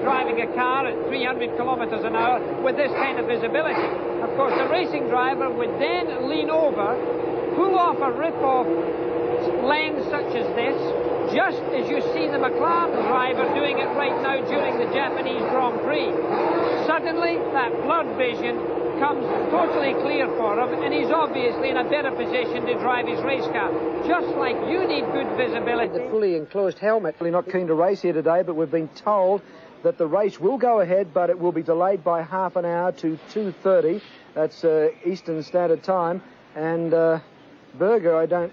driving a car at 300 kilometers an hour with this kind of visibility. Of course, the racing driver would then lean over, pull off a rip-off lens such as this, just as you see the McLaren driver doing it right now during the Japanese Grand Prix. Suddenly, that blurred vision comes totally clear for him, and he's obviously in a better position to drive his race car. Just like you need good visibility. The fully enclosed helmet. Really not keen to race here today, but we've been told that the race will go ahead, but it will be delayed by half an hour to 2:30. That's Eastern Standard Time. And Berger, I don't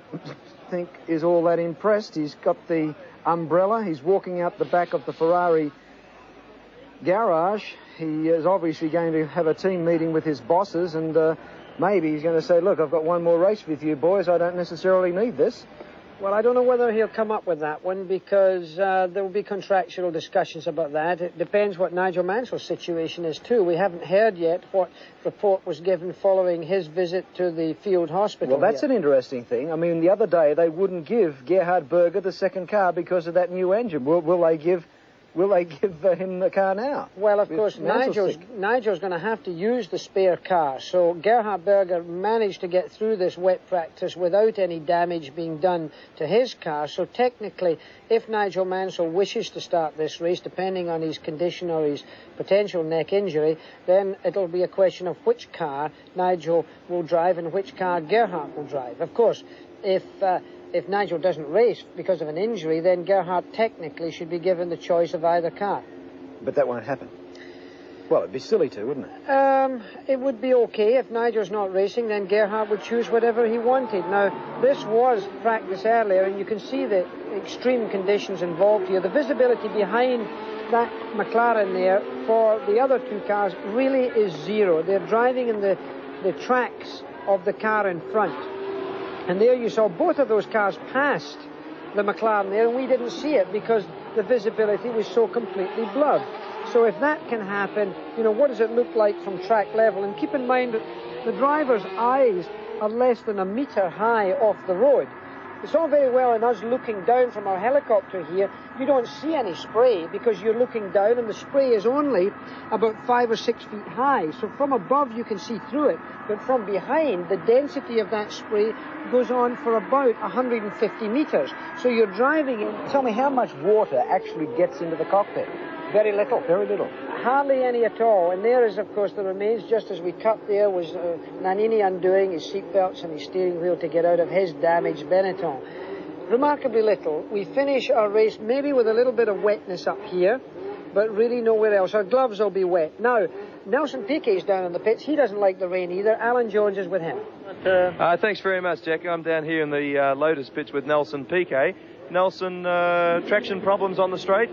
think, is all that impressed. He's got the umbrella. He's walking out the back of the Ferrari garage. He is obviously going to have a team meeting with his bosses, and maybe he's going to say, look, I've got one more race with you boys. I don't necessarily need this. Well, I don't know whether he'll come up with that one, because there will be contractual discussions about that. It depends what Nigel Mansell's situation is too. We haven't heard yet what report was given following his visit to the field hospital. Well, that's an interesting thing. I mean, the other day they wouldn't give Gerhard Berger the second car because of that new engine. Will they give him the car now? Well, of course, Nigel's going to have to use the spare car. So Gerhard Berger managed to get through this wet practice without any damage being done to his car. So technically, if Nigel Mansell wishes to start this race, depending on his condition or his potential neck injury, then it'll be a question of which car Nigel will drive and which car Gerhard will drive. Of course, if Nigel doesn't race because of an injury, then Gerhard technically should be given the choice of either car. But that won't happen. Well, it'd be silly to, wouldn't it? It would be okay. If Nigel's not racing, then Gerhard would choose whatever he wanted. Now, this was practice earlier, and you can see the extreme conditions involved here. The visibility behind that McLaren there for the other two cars really is zero. They're driving in the tracks of the car in front. And there you saw both of those cars passed the McLaren there, and we didn't see it because the visibility was so completely blurred. So if that can happen, you know, what does it look like from track level? And keep in mind that the driver's eyes are less than a metre high off the road. It's all very well in us looking down from our helicopter here. You don't see any spray because you're looking down, and the spray is only about 5 or 6 feet high. So from above you can see through it, but from behind the density of that spray goes on for about 150 metres. So you're driving in. Tell me how much water actually gets into the cockpit. Very little. Very little. Hardly any at all. And there is, of course, the remains. Just as we cut there was Nannini undoing his seatbelts and his steering wheel to get out of his damaged Benetton. Remarkably little. We finish our race maybe with a little bit of wetness up here, but really nowhere else. Our gloves will be wet. Now, Nelson Piquet's down in the pits. He doesn't like the rain either. Alan Jones is with him. Thanks very much, Jackie. I'm down here in the Lotus pits with Nelson Piquet. Nelson, traction problems on the straight?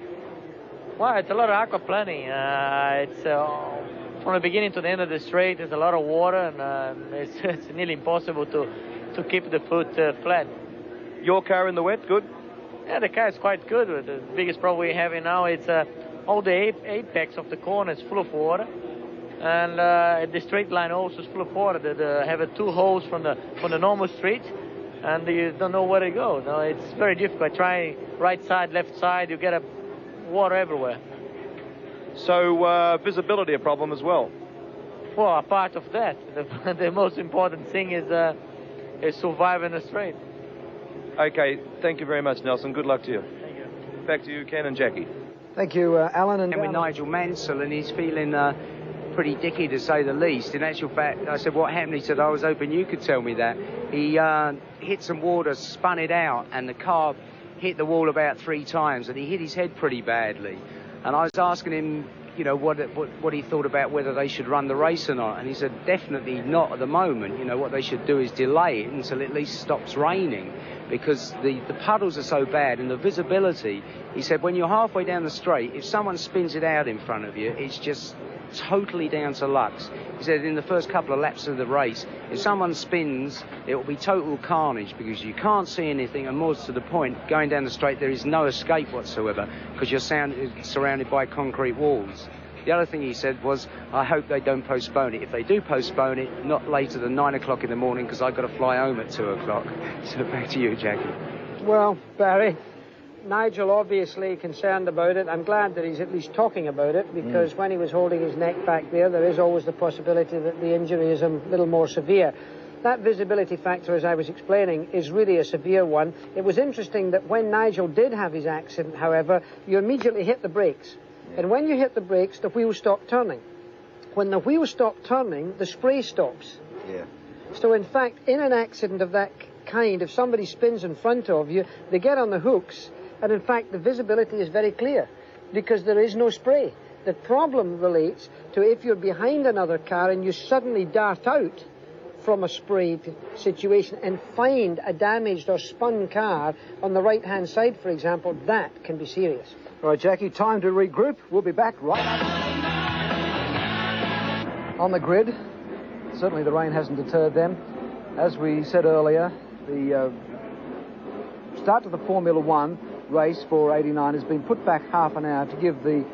Well, it's a lot of aquaplaning. It's from the beginning to the end of the straight, there's a lot of water, and it's nearly impossible to keep the foot flat. Your car in the wet, good? Yeah, the car is quite good. The biggest problem we're having now is all the apex of the corner is full of water, and the straight line also is full of water. They have 2 holes from the normal street, and you don't know where to go. No, it's very difficult. Try right side, left side, you get water everywhere. So visibility a problem as well? Well, apart of that, the most important thing is surviving the straight. Okay, thank you very much, Nelson. Good luck to you. Thank you. Back to you, Ken and Jackie. Thank you, Alan. And with Nigel Mansell, and he's feeling pretty dicky, to say the least. In actual fact, I said, what happened? He said, I was hoping you could tell me that. He hit some water, spun it out, and the car hit the wall about 3 times, and he hit his head pretty badly. And I was asking him, you know, what he thought about whether they should run the race or not. And he said, definitely not at the moment. You know, what they should do is delay it until it at least stops raining, because the puddles are so bad, and the visibility, he said, when you're halfway down the straight, if someone spins it out in front of you, it's just totally down to luck. He said in the first couple of laps of the race, if someone spins, it will be total carnage, because you can't see anything, and more to the point, going down the straight, there is no escape whatsoever, because you're surrounded by concrete walls. The other thing he said was, I hope they don't postpone it. If they do postpone it, not later than 9 o'clock in the morning, because I've got to fly home at 2 o'clock. So back to you, Jackie. Well, Barry, Nigel obviously concerned about it. I'm glad that he's at least talking about it, because when he was holding his neck back there is always the possibility that the injury is a little more severe. That visibility factor, as I was explaining, is really a severe one. It was interesting that when Nigel did have his accident, however, you immediately hit the brakes. And when you hit the brakes, the wheels stop turning. When the wheels stop turning, the spray stops. Yeah. So in fact, in an accident of that kind, if somebody spins in front of you, they get on the hooks, and in fact the visibility is very clear because there is no spray. The problem relates to if you're behind another car and you suddenly dart out from a sprayed situation and find a damaged or spun car on the right hand side, for example, that can be serious. All right, Jackie, time to regroup. We'll be back right on the grid. Certainly the rain hasn't deterred them. As we said earlier, the start to the Formula One race for 89 has been put back half an hour to give the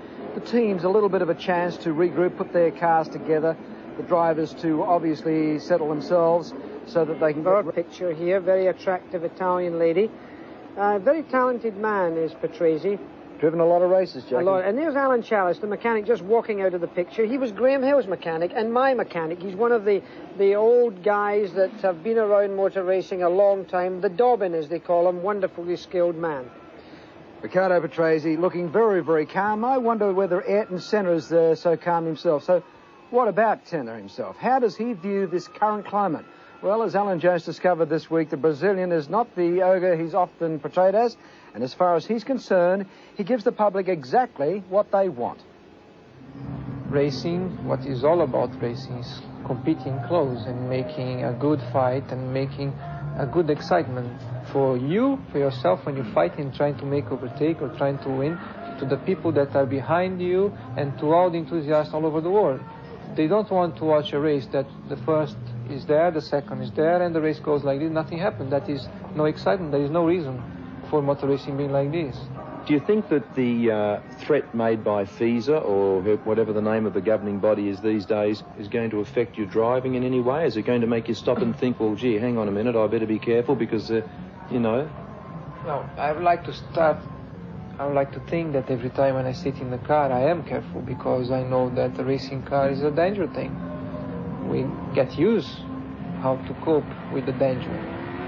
teams a little bit of a chance to regroup, put their cars together, the drivers to obviously settle themselves so that they can Our picture here, very attractive Italian lady. Very talented man is Patrese. Driven a lot of races, Jackie. A lot. And there's Alan Chalice, the mechanic, just walking out of the picture. He was Graham Hill's mechanic and my mechanic. He's one of the old guys that have been around motor racing a long time. The Dobbin, as they call him, wonderfully skilled man. Riccardo Patrese looking very, very calm. I wonder whether Ayrton Senna is so calm himself. So what about Senna himself? How does he view this current climate? Well, as Alan Jones discovered this week, the Brazilian is not the ogre he's often portrayed as. And as far as he's concerned, he gives the public exactly what they want. Racing, what is all about racing is competing close and making a good fight and making a good excitement for you, for yourself when you fight and trying to make overtake or trying to win, to the people that are behind you and to all the enthusiasts all over the world. They don't want to watch a race that the first is there, the second is there, and the race goes like this, nothing happened. That is no excitement. There is no reason for motor racing being like this. Do you think that the threat made by FISA, or whatever the name of the governing body is these days, is going to affect your driving in any way? Is it going to make you stop and think, well, gee, hang on a minute, I better be careful because, you know... Well, I would like to think that every time when I sit in the car, I am careful because I know that a racing car is a danger thing. We get used how to cope with the danger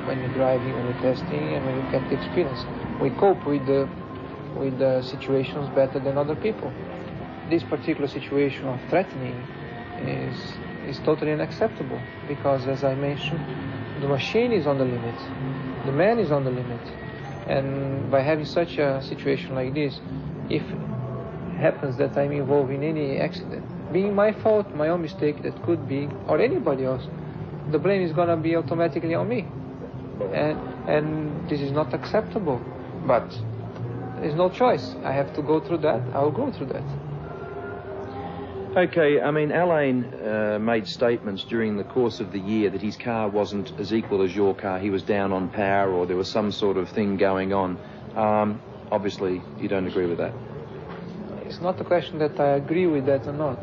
when you're driving, when you're testing, and when you get the experience. We cope with the situations better than other people. This particular situation of threatening is totally unacceptable because, as I mentioned, the machine is on the limit, the man is on the limit, and by having such a situation like this, if it happens that I'm involved in any accident, being my fault, my own mistake, that could be, or anybody else, the blame is going to be automatically on me. And this is not acceptable, but there's no choice. I have to go through that. I'll go through that. Okay, I mean, Alain made statements during the course of the year that his car wasn't as equal as your car. He was down on power, or there was some sort of thing going on. Obviously, you don't agree with that. It's not a question that I agree with that or not.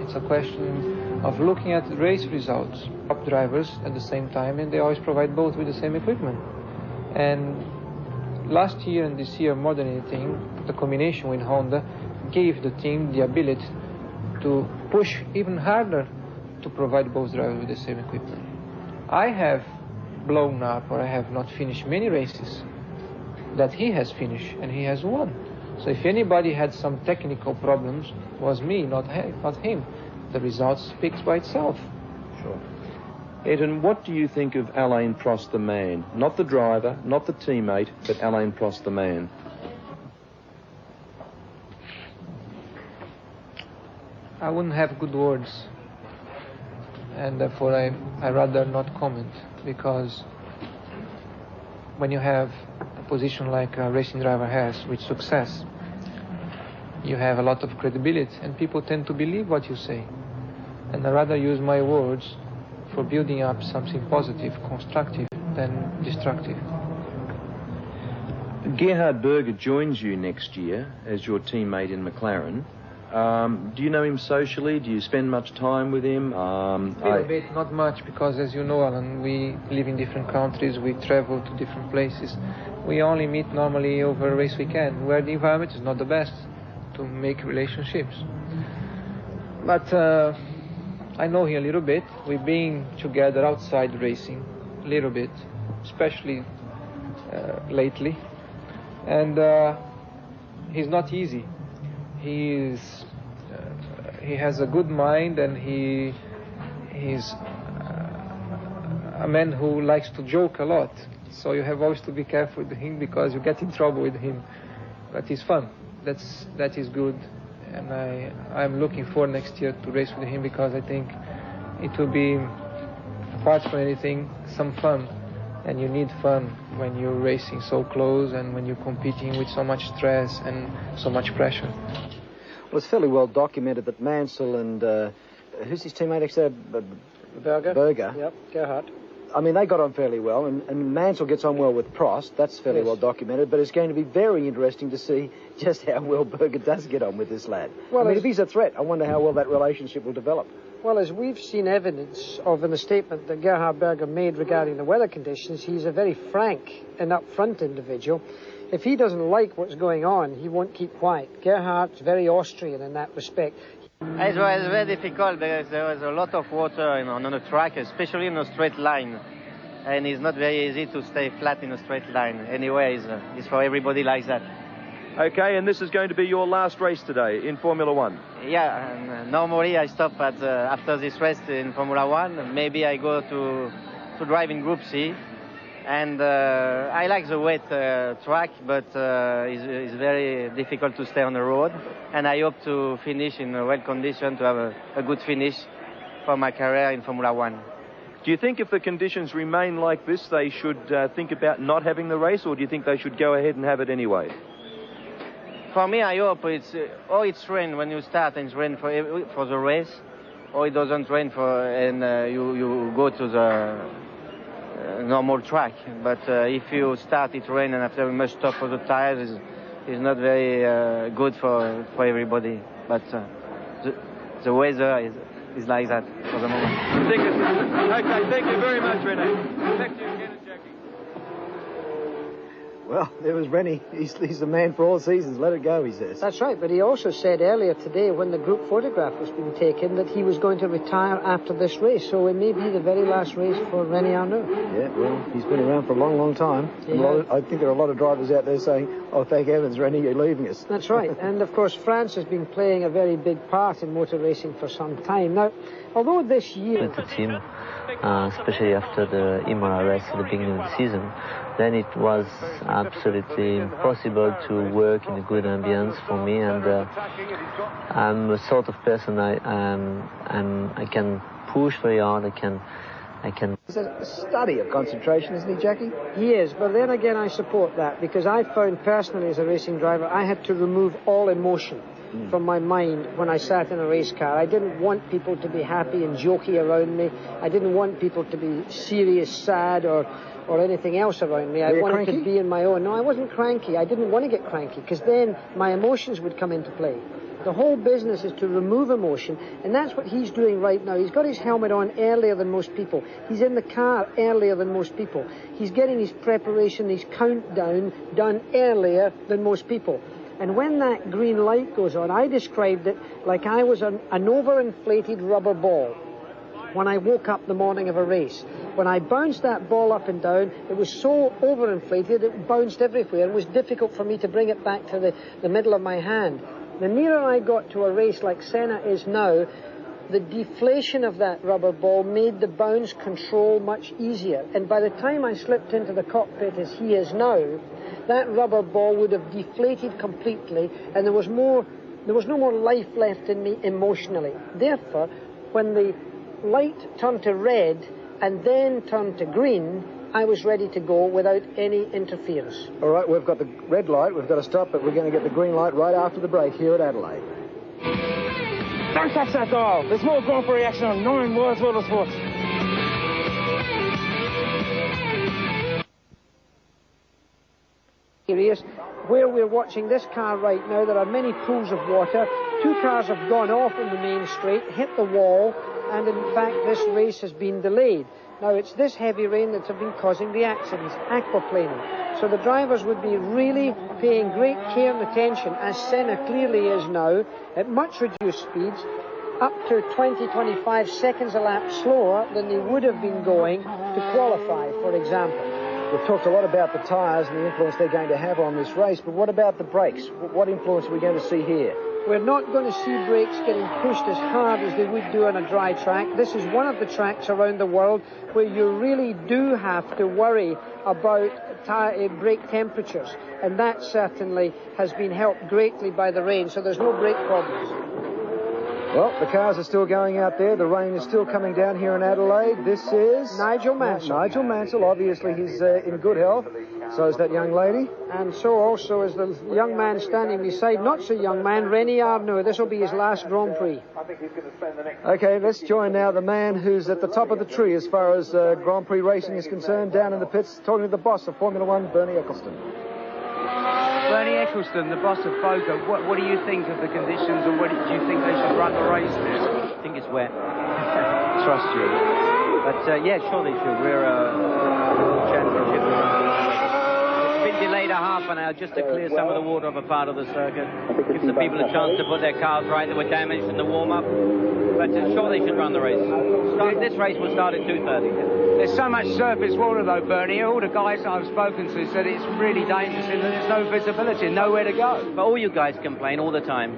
It's a question of looking at race results. Top drivers at the same time, and they always provide both with the same equipment. And last year and this year, more than anything, the combination with Honda gave the team the ability to push even harder to provide both drivers with the same equipment. I have blown up, or I have not finished many races that he has finished, and he has won. So if anybody had some technical problems, it was me, not him. The result speaks by itself. Sure. Ayrton, what do you think of Alain Prost, the man? Not the driver, not the teammate, but Alain Prost, the man. I wouldn't have good words, and therefore I rather not comment, because when you have a position like a racing driver has with success, you have a lot of credibility and people tend to believe what you say, and I rather use my words for building up something positive, constructive, than destructive. Gerhard Berger joins you next year as your teammate in McLaren. Do you know him socially? Do you spend much time with him? A little bit, not much, because as you know, Alan, we live in different countries, we travel to different places. We only meet normally over a race weekend, where the environment is not the best to make relationships. But I know him a little bit. We've been together outside racing a little bit, especially lately. And he's not easy. He has a good mind, and he's a man who likes to joke a lot. So you have always to be careful with him, because you get in trouble with him. But he's fun. That is good. And I'm looking forward next year to race with him, because I think it will be, apart from anything, some fun. And you need fun when you're racing so close and when you're competing with so much stress and so much pressure. Well, it's fairly well documented that Mansell and who's his teammate next there? Berger. Yep, Gerhard. I mean, they got on fairly well, and Mansell gets on well with Prost. That's fairly well documented, but it's going to be very interesting to see just how well Berger does get on with this lad. Well, I mean, if he's a threat, I wonder how well that relationship will develop. Well, as we've seen evidence of in the statement that Gerhard Berger made regarding the weather conditions, he's a very frank and upfront individual. If he doesn't like what's going on, he won't keep quiet. Gerhard's very Austrian in that respect. It was very difficult because there was a lot of water on the track, especially in a straight line. And it's not very easy to stay flat in a straight line. Anyway, it's for everybody like that. Okay, and this is going to be your last race today in Formula One? Yeah, and normally I stop at after this race in Formula One. Maybe I go to drive in Group C. And I like the wet track, but it's very difficult to stay on the road. And I hope to finish in well condition, to have a good finish for my career in Formula One. Do you think if the conditions remain like this, they should think about not having the race, or do you think they should go ahead and have it anyway? For me, I hope it's rain when you start, and it's rain for the race, or it doesn't rain and you go to the normal track. But if you start it rain and after we must stop for the tires, is not very good for everybody. But the weather is like that for the moment. Okay, thank you very much, René. Back to you again, Jackie. Well, there was Rennie. He's the man for all seasons. Let it go, he says. That's right, but he also said earlier today, when the group photograph was being taken, that he was going to retire after this race. So it may be the very last race for René Arnoux. Yeah, well, he's been around for a long, long time. Yeah. I think there are a lot of drivers out there saying, oh, thank heavens, Rennie, you're leaving us. That's right. And, of course, France has been playing a very big part in motor racing for some time. Now, although this year... With the team, especially after the Imola race at the beginning of the season, then it was absolutely impossible to work in a good ambience for me, and I'm a sort of person I can push very hard. I can. It's a study of concentration, isn't he, Jackie? He is, but then again I support that, because I found personally as a racing driver I had to remove all emotion from my mind when I sat in a race car. I didn't want people to be happy and jokey around me. I didn't want people to be serious, sad, or anything else around me. I wanted to be in my own. No, I wasn't cranky. I didn't want to get cranky, because then my emotions would come into play. The whole business is to remove emotion, and that's what he's doing right now. He's got his helmet on earlier than most people. He's in the car earlier than most people. He's getting his preparation, his countdown done earlier than most people. And when that green light goes on, I described it like I was an overinflated rubber ball when I woke up the morning of a race. When I bounced that ball up and down, it was so overinflated it bounced everywhere. It was difficult for me to bring it back to the middle of my hand. The nearer I got to a race like Senna is now, the deflation of that rubber ball made the bounce control much easier. And by the time I slipped into the cockpit as he is now, that rubber ball would have deflated completely, and there was no more life left in me emotionally. Therefore, when the light turned to red and then turned to green, I was ready to go without any interference. All right, we've got the red light, we've got to stop, but we're going to get the green light right after the break here at Adelaide. Don't touch that dial. There's more Grand Prix action on 9 World Motorsports. Where we're watching this car right now, there are many pools of water. 2 cars have gone off in the main straight, hit the wall, and in fact this race has been delayed. Now it's this heavy rain that's been causing the accidents, aquaplaning. So the drivers would be really paying great care and attention, as Senna clearly is now, at much reduced speeds, up to 20-25 seconds a lap slower than they would have been going to qualify, for example. We've talked a lot about the tyres and the influence they're going to have on this race, but what about the brakes? What influence are we going to see here? We're not going to see brakes getting pushed as hard as they would do on a dry track. This is one of the tracks around the world where you really do have to worry about brake temperatures, and that certainly has been helped greatly by the rain, so there's no brake problems. Well, the cars are still going out there. The rain is still coming down here in Adelaide. This is Nigel Mansell. Nigel Mansell. Obviously, he's in good health. So is that young lady. And so also is the young man standing beside, not so young man, René Arnoux. This will be his last Grand Prix. Okay, let's join now the man who's at the top of the tree as far as Grand Prix racing is concerned, down in the pits, talking to the boss of Formula One, Bernie Ecclestone. Bernie Ecclestone, the boss of FOCA, what do you think of the conditions, and what do you think they should run the race there? I think it's wet. Trust you. But yeah, sure they should. We're championship. It's been delayed a half an hour just to clear some of the water off a part of the circuit. Gives the people a chance to put their cars right that were damaged in the warm-up. But sure they should run the race. This race will start at 2:30. There's so much surface water though, Bernie. All the guys I've spoken to said it's really dangerous and there's no visibility, nowhere to go. But all you guys complain all the time.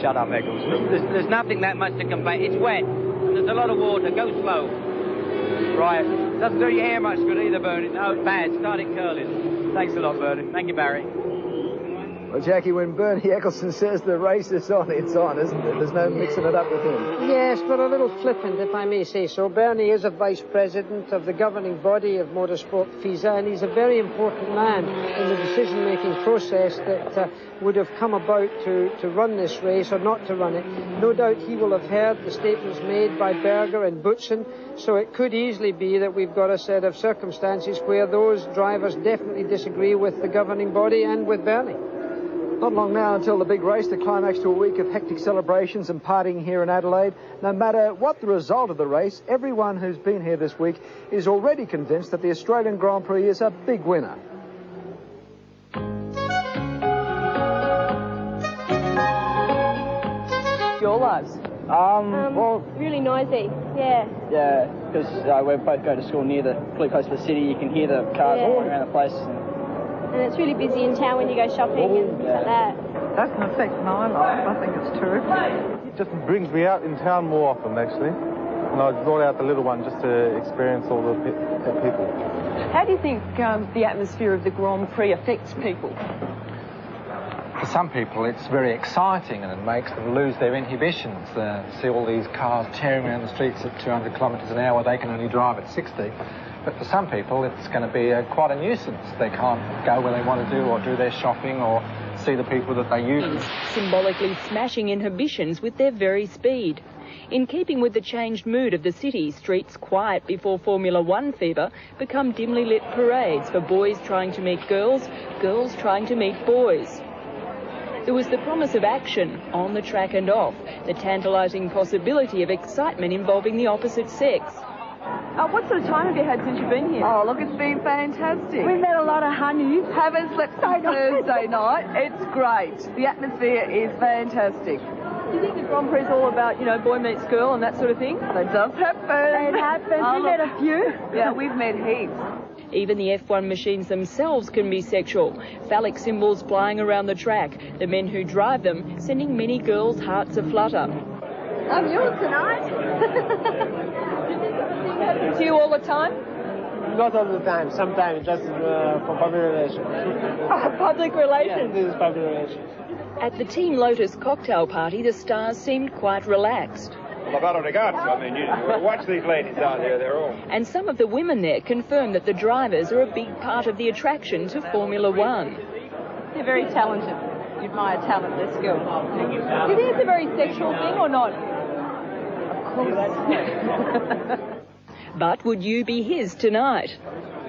Shut up, Ecclestone. There's nothing that much to complain. It's wet. There's a lot of water. Go slow. Right. Doesn't do your hair much good either, Bernie. No, it's bad. Start it curling. Thanks a lot, Bernie. Thank you, Barry. Well, Jackie, when Bernie Ecclestone says the race is on, it's on, isn't it? There's no mixing it up with him. Yes, but a little flippant, if I may say so. Bernie is a vice president of the governing body of Motorsport FISA, and he's a very important man in the decision-making process that would have come about to run this race or not to run it. No doubt he will have heard the statements made by Berger and Boutsen, so it could easily be that we've got a set of circumstances where those drivers definitely disagree with the governing body and with Bernie. Not long now until the big race, the climax to a week of hectic celebrations and partying here in Adelaide. No matter what the result of the race, everyone who's been here this week is already convinced that the Australian Grand Prix is a big winner. Your lives? Well, really noisy, yeah. Yeah, because we both go to school pretty close to the city. You can hear the cars all around the place. And it's really busy in town when you go shopping and things like that. Doesn't affect my life. I think it's terrific. It just brings me out in town more often, actually. And I brought out the little one just to experience all the people. How do you think the atmosphere of the Grand Prix affects people? For some people, it's very exciting and it makes them lose their inhibitions. See all these cars tearing around the streets at 200 kilometres an hour. They can only drive at 60. But for some people, it's going to be quite a nuisance. They can't go where they want to do or do their shopping or see the people that they use. Symbolically smashing inhibitions with their very speed. In keeping with the changed mood of the city, streets quiet before Formula One fever become dimly lit parades for boys trying to meet girls, girls trying to meet boys. There was the promise of action, on the track and off, the tantalising possibility of excitement involving the opposite sex. What sort of time have you had since you've been here? Oh, look, it's been fantastic. We've met a lot of honeys. Haven't slept since Thursday night. It's great. The atmosphere is fantastic. Do you think the Grand Prix is all about, boy meets girl and that sort of thing? That does happen. It happens. Oh, We've met a few. Yeah, we've met heaps. Even the F1 machines themselves can be sexual. Phallic symbols flying around the track. The men who drive them sending many girls' hearts aflutter. I'm yours tonight. To you all the time? Not all the time. Sometimes just for public relations. Public relations? Yeah, this is public relations. At the Team Lotus cocktail party, the stars seemed quite relaxed. Lavato ragazzi. I mean, you watch these ladies out here. They're all... And some of the women there confirm that the drivers are a big part of the attraction to Formula One. They're very talented. You admire talent, their skill. Do you think it's a very sexual thing or not? Of course. But would you be his tonight?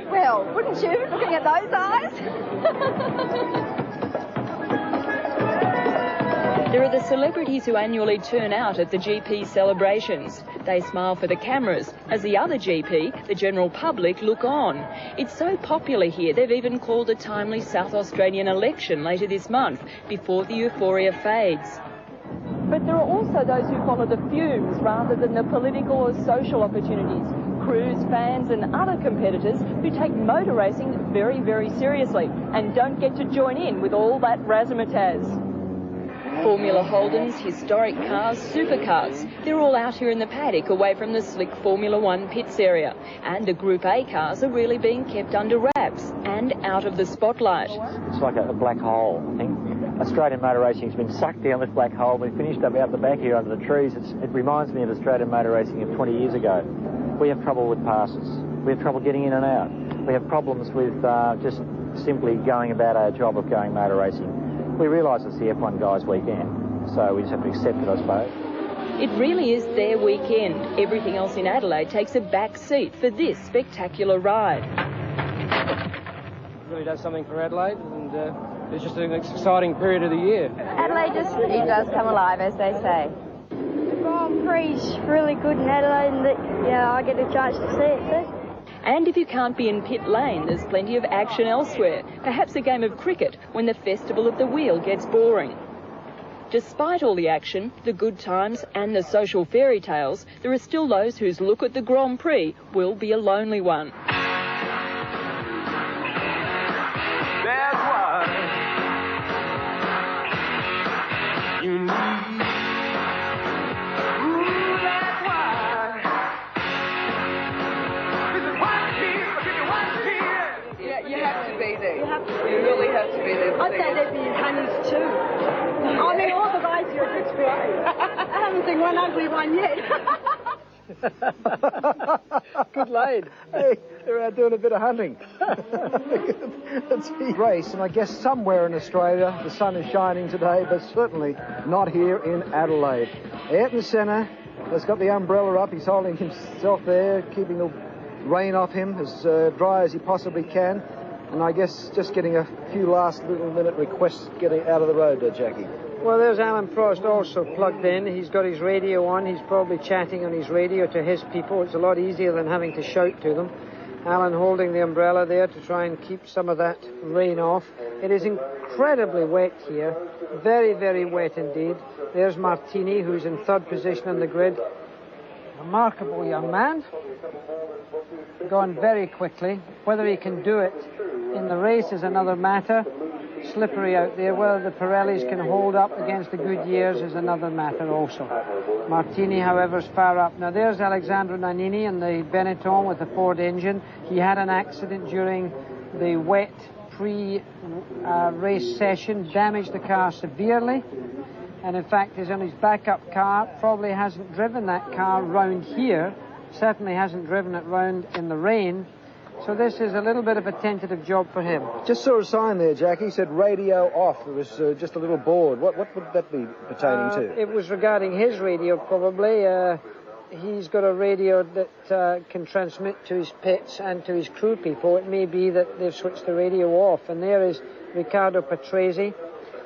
Well, wouldn't you, looking at those eyes? There are the celebrities who annually turn out at the GP celebrations. They smile for the cameras as the other GP, the general public, look on. It's so popular here, they've even called a timely South Australian election later this month, before the euphoria fades. But there are also those who follow the fumes rather than the political or social opportunities. Crews, fans and other competitors who take motor racing very, very seriously and don't get to join in with all that razzmatazz. Formula Holdens, historic cars, supercars, they're all out here in the paddock away from the slick Formula One pits area. And the Group A cars are really being kept under wraps and out of the spotlight. It's like a black hole, I think. Australian motor racing has been sucked down this black hole. We finished up out the back here under the trees. It reminds me of Australian motor racing of 20 years ago. We have trouble with passes. We have trouble getting in and out. We have problems with just simply going about our job of going motor racing. We realise it's the F1 guys' weekend, so we just have to accept it, I suppose. It really is their weekend. Everything else in Adelaide takes a back seat for this spectacular ride. It really does something for Adelaide, and it's just an exciting period of the year. Adelaide it does come alive, as they say. The Grand Prix is really good in Adelaide, and I get a chance to see it too. And if you can't be in pit lane, there's plenty of action elsewhere. Perhaps a game of cricket when the Festival of the Wheel gets boring. Despite all the action, the good times and the social fairy tales, there are still those whose look at the Grand Prix will be a lonely one. That's why you need. You really have to be there. I'd say they'd be in honeys too. I mean, all the guys here are just great. I haven't seen one ugly one yet. Good lad. Hey, they're out doing a bit of hunting. It's a race, and I guess somewhere in Australia the sun is shining today, but certainly not here in Adelaide. Ayrton Senna has got the umbrella up. He's holding himself there, keeping the rain off him as dry as he possibly can. And I guess just getting a few last little minute requests getting out of the road there, Jackie. Well, there's Alan Prost also plugged in. He's got his radio on. He's probably chatting on his radio to his people. It's a lot easier than having to shout to them. Alan holding the umbrella there to try and keep some of that rain off. It is incredibly wet here. Very, very wet indeed. There's Martini, who's in third position on the grid. Remarkable young man. Gone very quickly. Whether he can do it in the race is another matter. Slippery out there. Whether the Pirellis can hold up against the Goodyears is another matter also. Martini, however, is far up. Now there's Alexandro Nannini in the Benetton with the Ford engine. He had an accident during the wet pre-race session, damaged the car severely, and in fact is on his backup car. Probably hasn't driven that car round here. Certainly hasn't driven it round in the rain. So this is a little bit of a tentative job for him. Just saw a sign there, Jackie, said radio off. It was just a little board. What would that be pertaining to? It was regarding his radio, probably. He's got a radio that can transmit to his pits and to his crew people. It may be that they've switched the radio off. And there is Riccardo Patrese.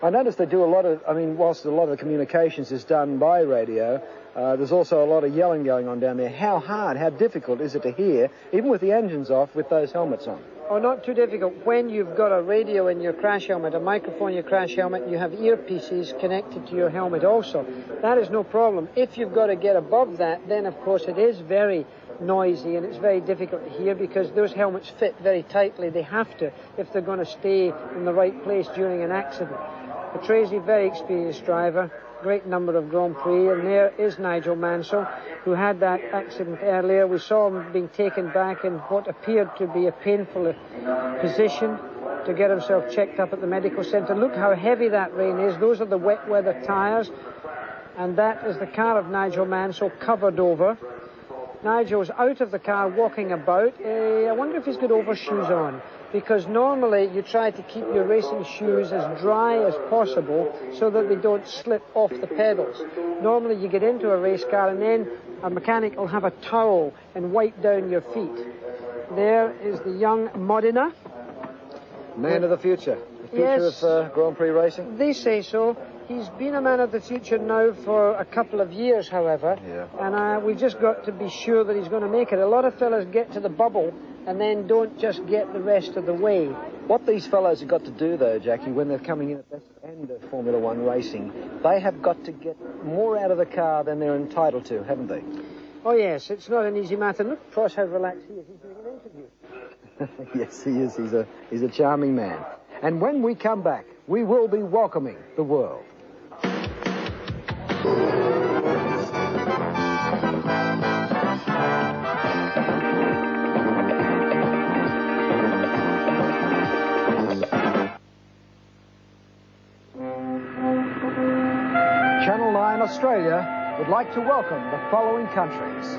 I noticed they do a lot of, whilst a lot of the communications is done by radio, there's also a lot of yelling going on down there. How hard, how difficult is it to hear, even with the engines off, with those helmets on? Oh, not too difficult. When you've got a radio in your crash helmet, a microphone in your crash helmet, and you have earpieces connected to your helmet also, that is no problem. If you've got to get above that, then of course it is very noisy and it's very difficult to hear because those helmets fit very tightly. They have to if they're going to stay in the right place during an accident. Patrese, very experienced driver, great number of Grand Prix, and there is Nigel Mansell, who had that accident earlier. We saw him being taken back in what appeared to be a painful position to get himself checked up at the medical centre. Look how heavy that rain is. Those are the wet weather tyres, and that is the car of Nigel Mansell covered over. Nigel's out of the car walking about. I wonder if he's got overshoes on, because normally you try to keep your racing shoes as dry as possible so that they don't slip off the pedals. Normally you get into a race car and then a mechanic will have a towel and wipe down your feet. There is the young Modena. Man of the future. The future of Grand Prix racing? They say so. He's been a man of the future now for a couple of years, however, and we've just got to be sure that he's going to make it. A lot of fellas get to the bubble and then don't just get the rest of the way. What these fellows have got to do, though, Jackie, when they're coming in at this end of Formula One racing, they have got to get more out of the car than they're entitled to, haven't they? Oh, yes, it's not an easy matter. Look, Pross, how relaxed he is. He's doing an interview. Yes, he is. He's a charming man. And when we come back, we will be welcoming the world. Channel 9 Australia would like to welcome the following countries.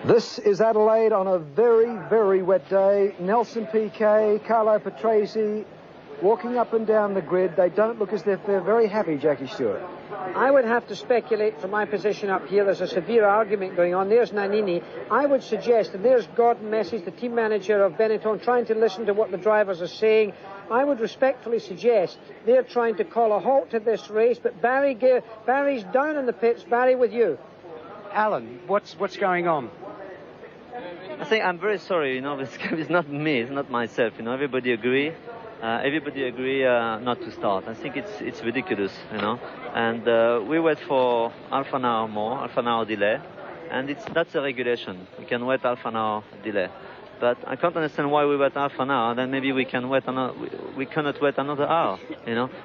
This is Adelaide on a very, very wet day. Nelson Piquet, Carlo Patrese walking up and down the grid. They don't look as if they're very happy, Jackie Stewart. I would have to speculate from my position up here. There's a severe argument going on. There's Nannini. I would suggest, and there's Gordon Messies, the team manager of Benetton, trying to listen to what the drivers are saying. I would respectfully suggest they're trying to call a halt to this race, but Barry's down in the pits. Barry, with you. Alan, what's going on? I think I'm very sorry, it's not me, it's not myself, everybody agree not to start. I think it's ridiculous, and we wait for half an hour more, half an hour delay, and that's a regulation. We can wait half an hour delay. But I can't understand why we wait half an hour, then maybe we cannot wait another hour,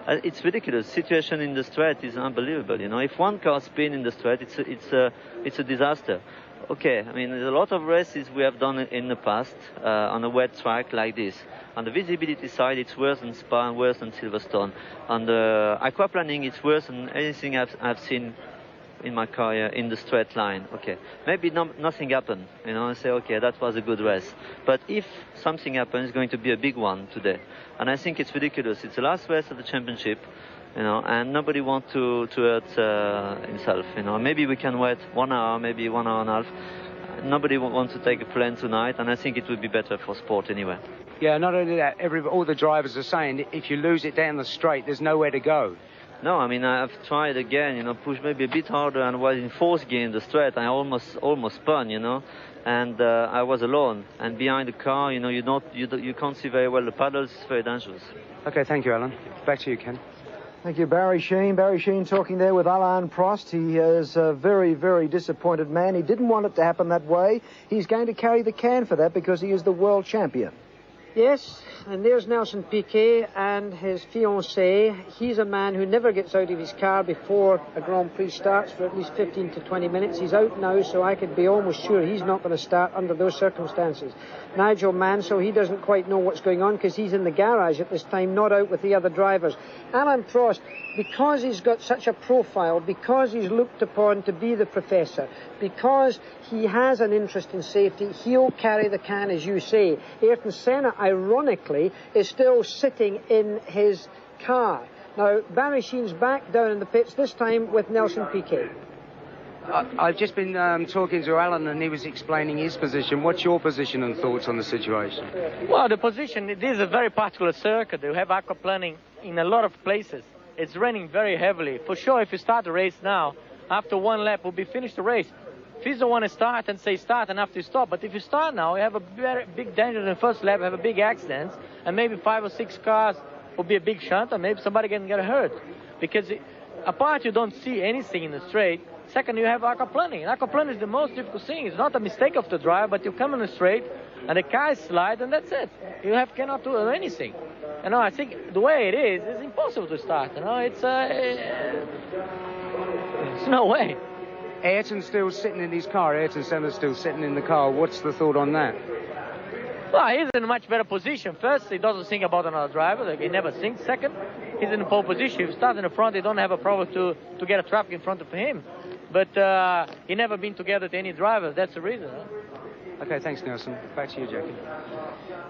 It's ridiculous. Situation in the straight is unbelievable, If one car spins in the straight, it's a disaster. Okay, there's a lot of races we have done in the past on a wet track like this. On the visibility side, it's worse than Spa and worse than Silverstone. On the aquaplaning, it's worse than anything I've seen in my career in the straight line. Okay, maybe nothing happened. I say, okay, that was a good race. But if something happens, it's going to be a big one today. And I think it's ridiculous. It's the last race of the championship. And nobody wants to hurt himself, Maybe we can wait 1 hour, maybe 1 hour and a half. Nobody wants to take a plane tonight, and I think it would be better for sport anyway. Yeah, not only that, all the drivers are saying if you lose it down the straight, there's nowhere to go. No, I've tried again, push maybe a bit harder, and was in fourth gear in the straight. I almost spun, and I was alone. And behind the car, you can't see very well the paddles. It's very dangerous. Okay, thank you, Alan. Back to you, Ken. Thank you, Barry Sheen. Barry Sheen talking there with Alain Prost. He is a very, very disappointed man. He didn't want it to happen that way. He's going to carry the can for that because he is the world champion. Yes, and there's Nelson Piquet and his fiancée. He's a man who never gets out of his car before a Grand Prix starts for at least 15 to 20 minutes. He's out now, so I could be almost sure he's not going to start under those circumstances. Nigel Mansell, he doesn't quite know what's going on because he's in the garage at this time, not out with the other drivers. Alain Prost, because he's got such a profile, because he's looked upon to be the professor, because he has an interest in safety, he'll carry the can, as you say. Ayrton Senna, ironically, is still sitting in his car. Now, Barry Sheen's back down in the pits, this time with Nelson Piquet. I've just been talking to Alan, and he was explaining his position. What's your position and thoughts on the situation? Well, the position, it is a very particular circuit. They have aquaplaning in a lot of places. It's raining very heavily. For sure, if you start the race now, after one lap, we'll be finished the race. If you don't want to start and say start and after you stop, but if you start now, you have a very big danger in the first lap, have a big accident, and maybe 5 or 6 cars will be a big shunt, and maybe somebody can get hurt. Because apart you don't see anything in the straight. Second, you have aquaplaning. Aquaplaning is the most difficult thing. It's not a mistake of the driver, but you come in the straight, and the car slide, and that's it. You cannot do anything. You know, I think the way it is, it's impossible to start. You know, it's no way. Ayrton's still sitting in his car. Ayrton Senna's still sitting in the car. What's the thought on that? Well, he's in a much better position. First, he doesn't think about another driver. Like, he never thinks. Second, he's in a pole position. If he starts in the front, he don't have a problem to get a traffic in front of him. But he never been together to any driver. That's the reason. Huh? Okay, thanks, Nelson. Back to you, Jackie.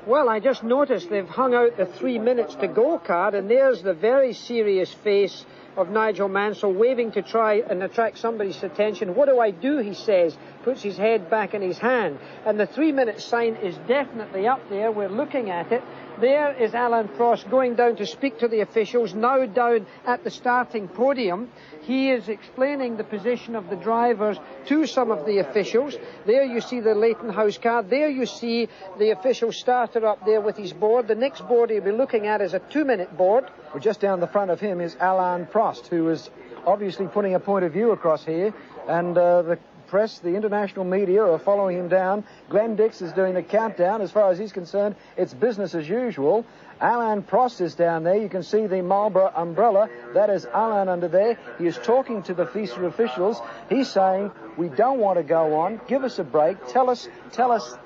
Well, I just noticed they've hung out the 3 minutes to go card, and there's the very serious face of Nigel Mansell waving to try and attract somebody's attention. What do I do, he says, puts his head back in his hand. And the 3 minute sign is definitely up there. We're looking at it. There is Alain Prost going down to speak to the officials, now down at the starting podium. He is explaining the position of the drivers to some of the officials. There you see the Leighton House car. There you see the official starter up there with his board. The next board he'll be looking at is a 2 minute board. Well, just down the front of him is Alain Prost, who is obviously putting a point of view across here. And the press, the international media are following him down. Glenn Dix is doing the countdown. As far as he's concerned, it's business as usual. Alain Prost is down there. You can see the Marlborough umbrella. That is Alain under there. He is talking to the FISA officials. He's saying, we don't want to go on. Give us a break. Tell us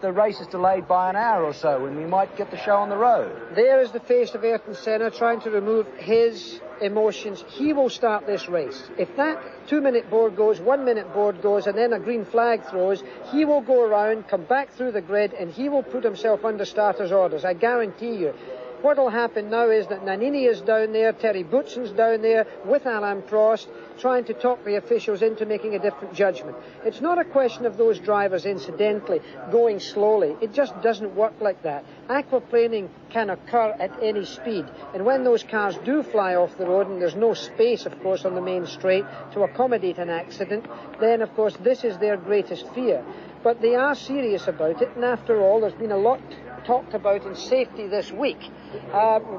the race is delayed by an hour or so and we might get the show on the road. There is the face of Ayrton Senna trying to remove his emotions. He will start this race. If that 2 minute board goes, 1 minute board goes, and then a green flag throws, he will go around, come back through the grid, and he will put himself under starter's orders. I guarantee you. What will happen now is that Nannini is down there, Terry Bootson's down there with Alain Prost, trying to talk the officials into making a different judgment. It's not a question of those drivers, incidentally, going slowly. It just doesn't work like that. Aquaplaning can occur at any speed. And when those cars do fly off the road, and there's no space, of course, on the main straight to accommodate an accident, then, of course, this is their greatest fear. But they are serious about it, and after all, there's been a lot talked about in safety this week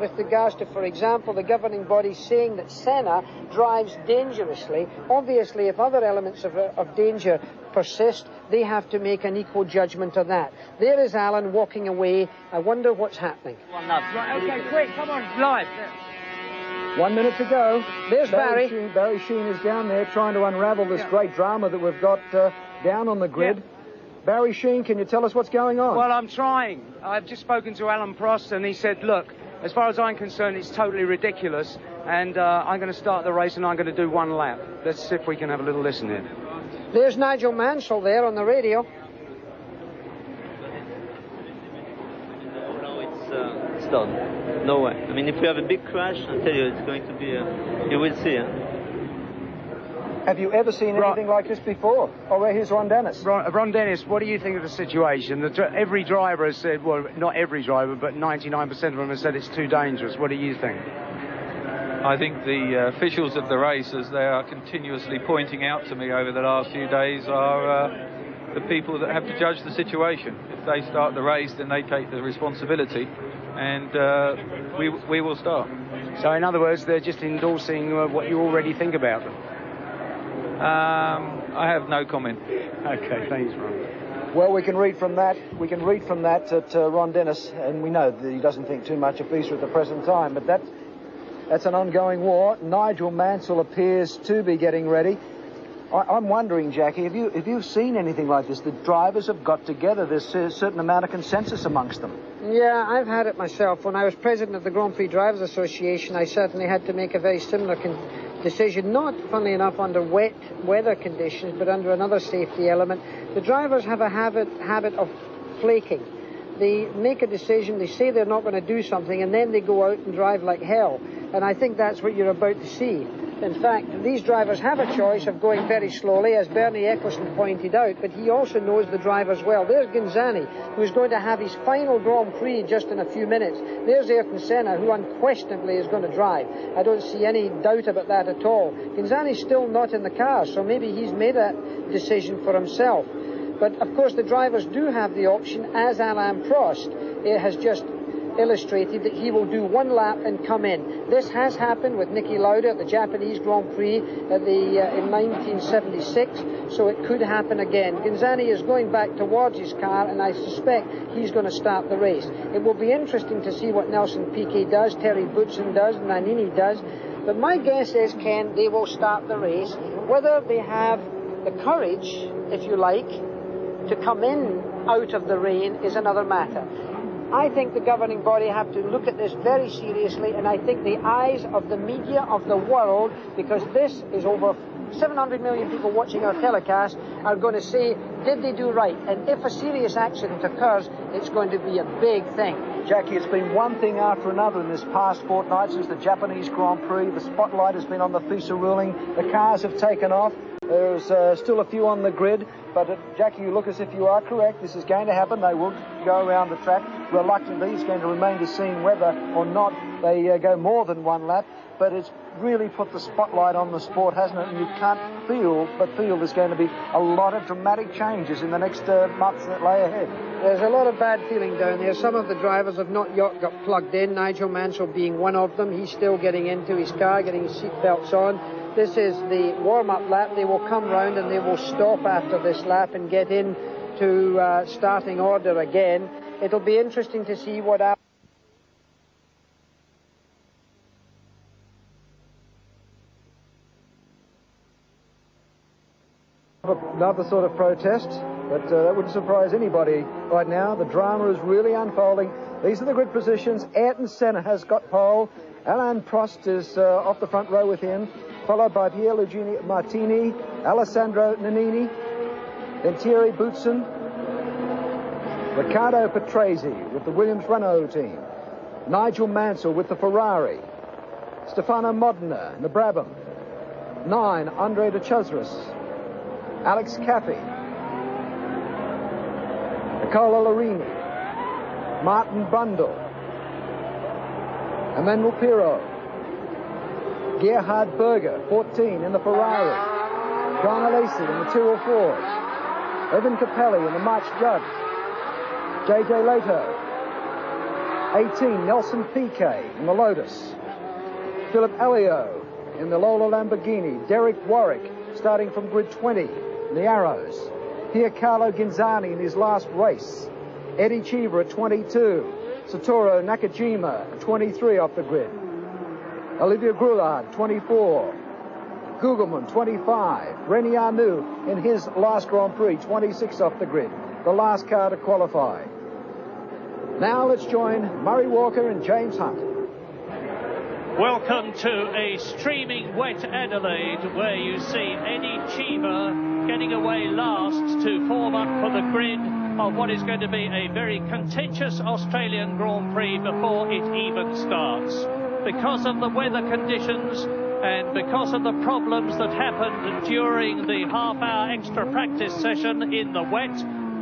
with regards to, for example, the governing body saying that Senna drives dangerously. Obviously, if other elements of danger persist, they have to make an equal judgment of that. There is Alan walking away. I wonder what's happening. Right, okay, quick, come on, live. 1 minute to go. There's Barry. Barry Sheen is down there trying to unravel this great drama that we've got down on the grid. Yeah. Barry Sheen, can you tell us what's going on? Well, I'm trying. I've just spoken to Alain Prost, and he said, look, as far as I'm concerned, it's totally ridiculous, and I'm going to start the race, and I'm going to do 1 lap. Let's see if we can have a little listen here. There's Nigel Mansell there on the radio. No, it's done. No way. I mean, if we have a big crash, I tell you, it's going to be you will see. Have you ever seen anything like this before? Oh, here's Ron Dennis. Ron Dennis, what do you think of the situation? Every driver has said, well, not every driver, but 99% of them have said it's too dangerous. What do you think? I think the officials of the race, as they are continuously pointing out to me over the last few days, are the people that have to judge the situation. If they start the race, then they take the responsibility, and we will start. So, in other words, they're just endorsing what you already think about them? I have no comment. Okay, thanks, Ron. Well, we can read from that. We can read from that that Ron Dennis, and we know that he doesn't think too much of FISA at the present time, but that's an ongoing war. Nigel Mansell appears to be getting ready. I'm wondering, Jackie, have you seen anything like this? The drivers have got together. There's a certain amount of consensus amongst them. Yeah, I've had it myself. When I was president of the Grand Prix Drivers Association, I certainly had to make a very similar decision, not, funnily enough, under wet weather conditions, but under another safety element. The drivers have a habit of flaking. They make a decision, they say they're not going to do something, and then they go out and drive like hell. And I think that's what you're about to see. In fact, these drivers have a choice of going very slowly, as Bernie Ecclestone pointed out, but he also knows the drivers well. There's Ginzani, who's going to have his final Grand Prix just in a few minutes. There's Ayrton Senna, who unquestionably is going to drive. I don't see any doubt about that at all. Ginzani's still not in the car, so maybe he's made that decision for himself. But, of course, the drivers do have the option, as Alain Prost has just illustrated, that he will do one lap and come in. This has happened with Niki Lauda at the Japanese Grand Prix in 1976, so it could happen again. Ginzani is going back towards his car, and I suspect he's going to start the race. It will be interesting to see what Nelson Piquet does, Terry Boutsen does, Nannini does, but my guess is, Ken, they will start the race. Whether they have the courage, if you like, to come in out of the rain is another matter. I think the governing body have to look at this very seriously, and I think the eyes of the media of the world, because this is over 700 million people watching our telecast, are going to say, did they do right? And if a serious accident occurs, it's going to be a big thing. Jackie, it's been one thing after another in this past fortnight since the Japanese Grand Prix. The spotlight has been on the FISA ruling. The cars have taken off. There's still a few on the grid, but Jackie, you look as if you are correct. This is going to happen. They will go around the track. Reluctantly, it's going to remain to see whether or not they go more than one lap, but it's really put the spotlight on the sport, hasn't it? And you can't feel there's going to be a lot of dramatic changes in the next months that lay ahead. There's a lot of bad feeling down there. Some of the drivers have not yet got plugged in, Nigel Mansell being one of them. He's still getting into his car, getting his seatbelts on. This is the warm-up lap. They will come round and they will stop after this lap and get into starting order again. It'll be interesting to see what happens. Another sort of protest, but that wouldn't surprise anybody right now. The drama is really unfolding. These are the grid positions. Ayrton Senna has got pole. Alain Prost is off the front row with him, followed by Pierluigi Martini, Alessandro Nannini, then Thierry Boutsen, Riccardo Patrese with the Williams-Renault team, Nigel Mansell with the Ferrari, Stefano Modena in the Brabham, 9, Andre de Chazris, Alex Caffey, Nicola Larini, Martin Brundle, Emmanuel Pirot, Gerhard Berger, 14 in the Ferrari, John Alesi in the Tyrrell Ford, Irvin Capelli in the March Judge, JJ Leto, 18 Nelson Piquet in the Lotus, Philip Elio in the Lola Lamborghini, Derek Warwick starting from grid 20 in the Arrows, Piercarlo Ginzani in his last race, Eddie Cheever at 22, Satoru Nakajima at 23 off the grid, Olivier Groulard, 24. Gugelman, 25. Remy Arnoux in his last Grand Prix, 26 off the grid. The last car to qualify. Now let's join Murray Walker and James Hunt. Welcome to a streaming wet Adelaide, where you see Eddie Cheever getting away last to form up for the grid of what is going to be a very contentious Australian Grand Prix before it even starts. Because of the weather conditions and because of the problems that happened during the half-hour extra practice session in the wet,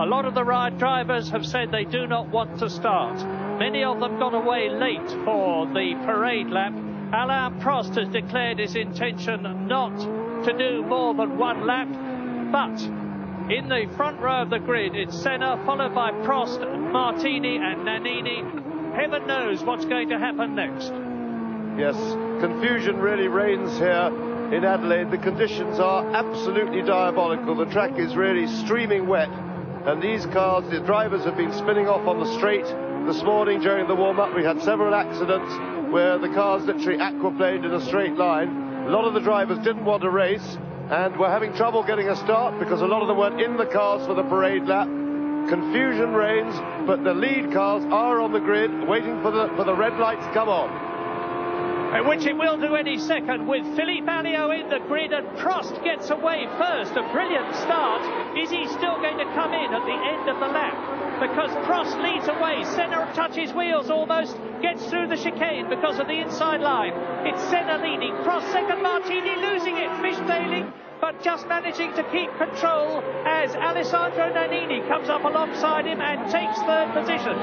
a lot of the ride drivers have said they do not want to start. Many of them got away late for the parade lap. Alain Prost has declared his intention not to do more than one lap, but in the front row of the grid, it's Senna, followed by Prost, Martini and Nannini. Heaven knows what's going to happen next. Yes, confusion really reigns here in Adelaide. The conditions are absolutely diabolical. The track is really streaming wet. And these cars, the drivers have been spinning off on the straight this morning during the warm-up. We had several accidents where the cars literally aquaplaned in a straight line. A lot of the drivers didn't want to race and were having trouble getting a start because a lot of them weren't in the cars for the parade lap. Confusion reigns, but the lead cars are on the grid waiting for the red lights to come on. Which it will do any second, with Philippe Alliot in the grid, and Prost gets away first. A brilliant start. Is he still going to come in at the end of the lap? Because Prost leads away. Senna touches wheels almost, gets through the chicane because of the inside line. It's Senna leading, Prost second, Martini losing it, fishtailing, but just managing to keep control as Alessandro Nannini comes up alongside him and takes third position.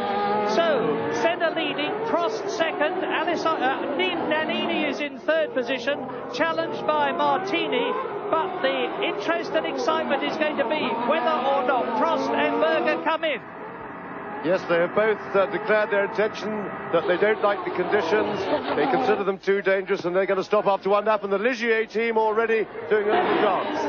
So, Senna leading, Prost second, Nannini is in third position, challenged by Martini, but the interest and excitement is going to be whether or not Prost and Berger come in. Yes, they have both declared their intention that they don't like the conditions. They consider them too dangerous and they're going to stop after one lap. And the Ligier team already doing a little dance.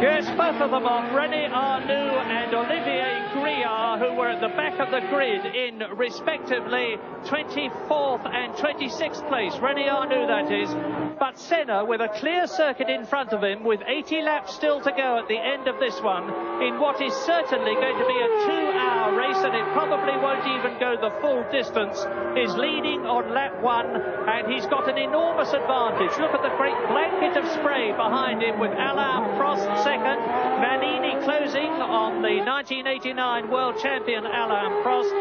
Yes, both of them off. René Arnoux and Olivier Grouillard, who were at the back of the grid in respectively 24th and 26th place. René Arnoux, that is. But Senna, with a clear circuit in front of him, with 80 laps still to go at the end of this one, in what is certainly going to be a 2-hour race, and it probably won't even go the full distance, is leading on lap 1, and he's got an enormous advantage. Look at the great blanket of spray behind him, with Alain Prost second, Nannini closing on the 1989 world champion Alain Prost,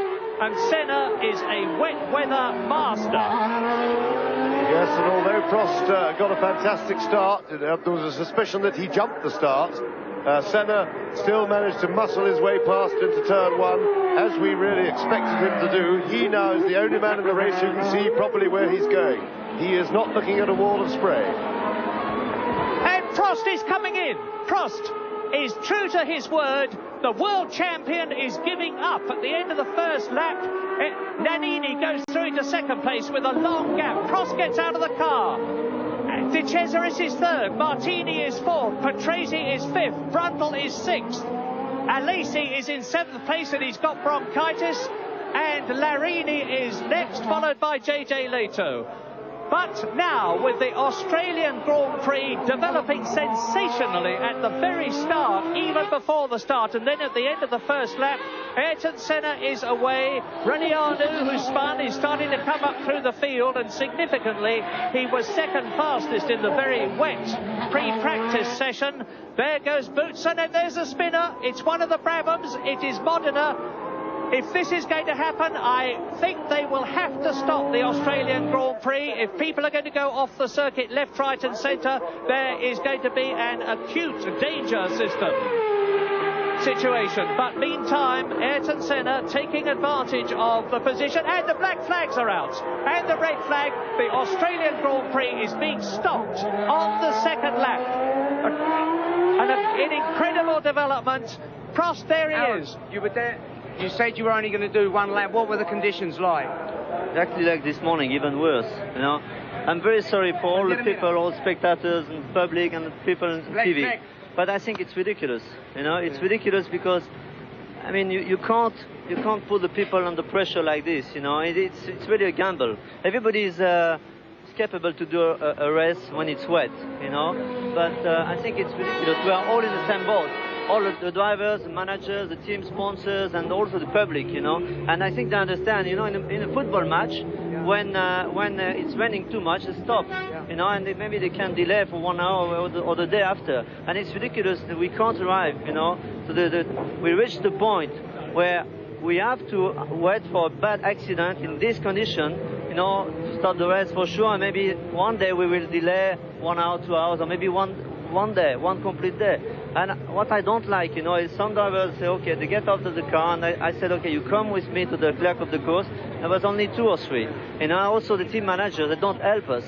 and Senna is a wet weather master. Yes, and although Prost got a fantastic start, there was a suspicion that he jumped the start. Senna still managed to muscle his way past into turn 1, as we really expected him to do. He now is the only man in the race who can see properly where he's going. He is not looking at a wall of spray. And Prost is coming in. Prost is true to his word. The world champion is giving up at the end of the first lap. Nannini goes through into second place with a long gap. Prost gets out of the car. De Cesaris is third. Martini is fourth. Patrese is fifth. Brundle is sixth. Alesi is in seventh place and he's got bronchitis. And Larini is next, followed by JJ Leto. But now, with the Australian Grand Prix developing sensationally at the very start, even before the start, and then at the end of the first lap, Ayrton Senna is away. René Arnoux, who spun, is starting to come up through the field, and significantly, he was second fastest in the very wet pre-practice session. There goes Boutsen, and there's a spinner. It's one of the Brabhams. It is Modena. If this is going to happen, I think they will have to stop the Australian Grand Prix. If people are going to go off the circuit left, right and centre, there is going to be an acute danger situation. But meantime, Ayrton Senna taking advantage of the position, and the black flags are out. And the red flag, the Australian Grand Prix is being stopped on the second lap. An incredible development. Prost, there he is. You were there. You said you were only going to do one lap. What were the conditions like? Exactly like this morning, even worse. You know, I'm very sorry for all the people, all spectators and public and the people on TV. But I think it's ridiculous. You know, it's ridiculous because, I mean, you can't put the people under pressure like this. You know, it's really a gamble. Everybody is capable to do a race when it's wet. You know, but I think it's ridiculous. We are all in the same boat. All the drivers, the managers, the team sponsors, and also the public, you know. And I think they understand, you know, in a football match, when it's raining too much, they stop, you know, and maybe they can delay for 1 hour or the day after. And it's ridiculous that we can't arrive, you know. So we reached the point where we have to wait for a bad accident in this condition, you know, to start the race for sure. And maybe one day we will delay 1 hour, 2 hours, or maybe one complete day. And what I don't like, you know, is some drivers say, okay, they get out of the car, and I said, okay, you come with me to the clerk of the course. There was only 2 or 3. You know, also the team managers, they don't help us.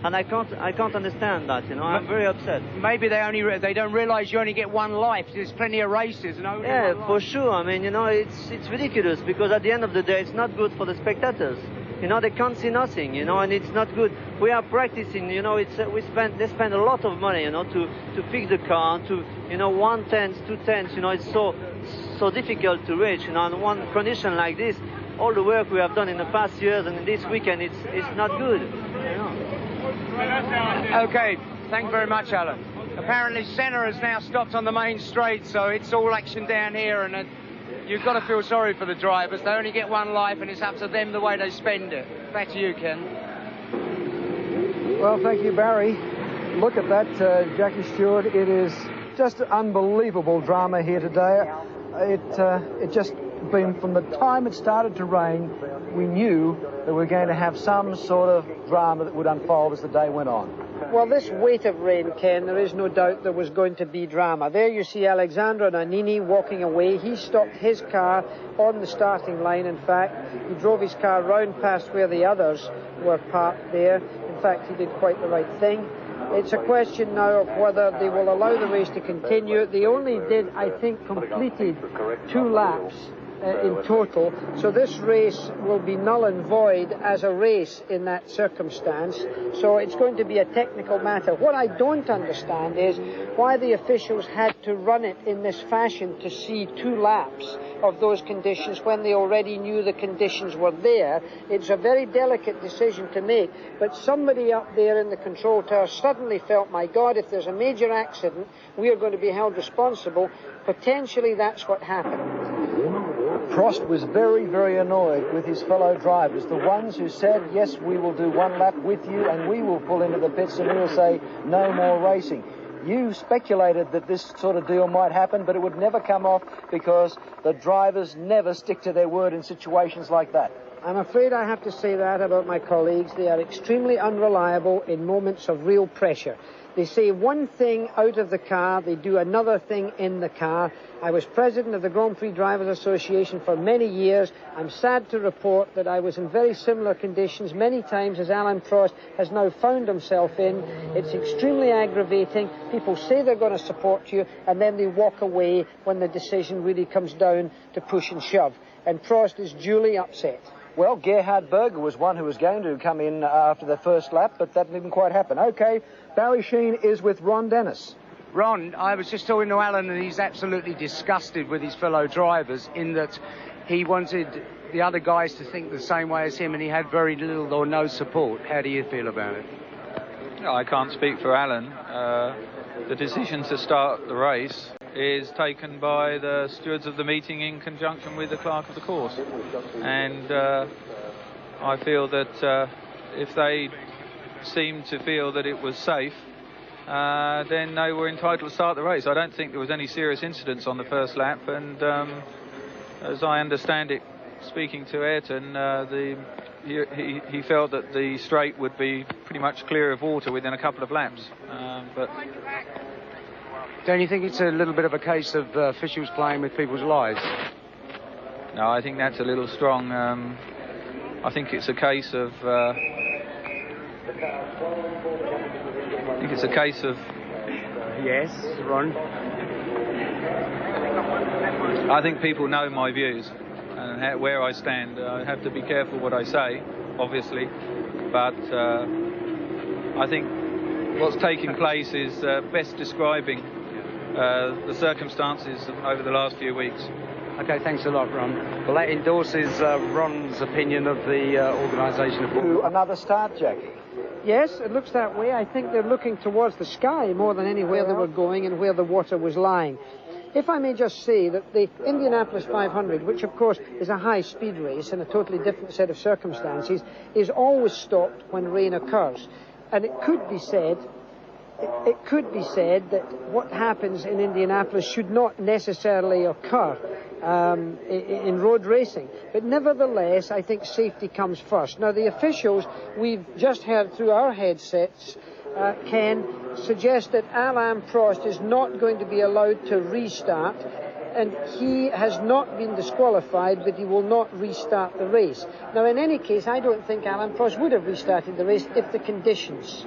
And I can't understand that, you know. I'm very upset. Maybe they don't realise you only get one life. There's plenty of races, you know. Yeah, for sure. I mean, you know, it's ridiculous, because at the end of the day, it's not good for the spectators. You know, they can't see nothing, you know, and it's not good. We are practicing, you know, they spend a lot of money, you know, to fix the car, to, you know, 1/10, 2/10, you know, it's so so difficult to reach. You know, on one condition like this, all the work we have done in the past years and in this weekend, it's not good. You know. Okay, thank you very much, Alan. Apparently Senna has now stopped on the main straight, so it's all action down here, and you've got to feel sorry for the drivers. They only get one life, and it's up to them the way they spend it. Back to you, Ken. Well, thank you, Barry. Look at that, Jackie Stewart. It is just unbelievable drama here today. It just been from the time it started to rain, we knew that we were going to have some sort of drama that would unfold as the day went on. Well, this weight of rain, Ken, there is no doubt there was going to be drama. There you see Alexandro Nannini walking away. He stopped his car on the starting line, in fact. He drove his car round past where the others were parked there. In fact, he did quite the right thing. It's a question now of whether they will allow the race to continue. They only did, I think, completed 2 laps in total, so this race will be null and void as a race in that circumstance, so it's going to be a technical matter. What I don't understand is why the officials had to run it in this fashion to see 2 laps of those conditions when they already knew the conditions were there. It's a very delicate decision to make, but somebody up there in the control tower suddenly felt, my God, if there's a major accident, we are going to be held responsible. Potentially that's what happened. Prost was very, very annoyed with his fellow drivers, the ones who said, yes, we will do 1 lap with you and we will pull into the pits and we'll say no more racing. You speculated that this sort of deal might happen, but it would never come off because the drivers never stick to their word in situations like that. I'm afraid I have to say that about my colleagues. They are extremely unreliable in moments of real pressure. They say one thing out of the car, they do another thing in the car. I was president of the Grand Prix Drivers Association for many years. I'm sad to report that I was in very similar conditions many times as Alain Prost has now found himself in. It's extremely aggravating. People say they're going to support you, and then they walk away when the decision really comes down to push and shove. And Prost is duly upset. Well, Gerhard Berger was one who was going to come in after the first lap, but that didn't quite happen. Okay, Barry Sheen is with Ron Dennis. Ron, I was just talking to Alan, and he's absolutely disgusted with his fellow drivers in that he wanted the other guys to think the same way as him, and he had very little or no support. How do you feel about it? I can't speak for Alan. The decision to start the race is taken by the stewards of the meeting in conjunction with the clerk of the course. And I feel that if they seemed to feel that it was safe, then they were entitled to start the race. I don't think there was any serious incidents on the first lap, and as I understand it, speaking to Ayrton, he felt that the straight would be pretty much clear of water within a couple of laps. But don't you think it's a little bit of a case of officials playing with people's lives? No, I think that's a little strong. I think it's a case of. I think it's a case of. Yes, Ron. I think people know my views and where I stand. I have to be careful what I say, obviously, but I think what's taking place is best describing the circumstances over the last few weeks. Okay, thanks a lot, Ron. Well, that endorses Ron's opinion of the organisation of another start, Jackie. Yes, it looks that way. I think they're looking towards the sky more than anywhere they were going and where the water was lying. If I may just say that the Indianapolis 500, which of course is a high-speed race in a totally different set of circumstances, is always stopped when rain occurs. And it could be said that what happens in Indianapolis should not necessarily occur in road racing. But nevertheless, I think safety comes first. Now, the officials, we've just heard through our headsets, can suggest that Alain Prost is not going to be allowed to restart, and he has not been disqualified, but he will not restart the race. Now, in any case, I don't think Alain Prost would have restarted the race if the conditions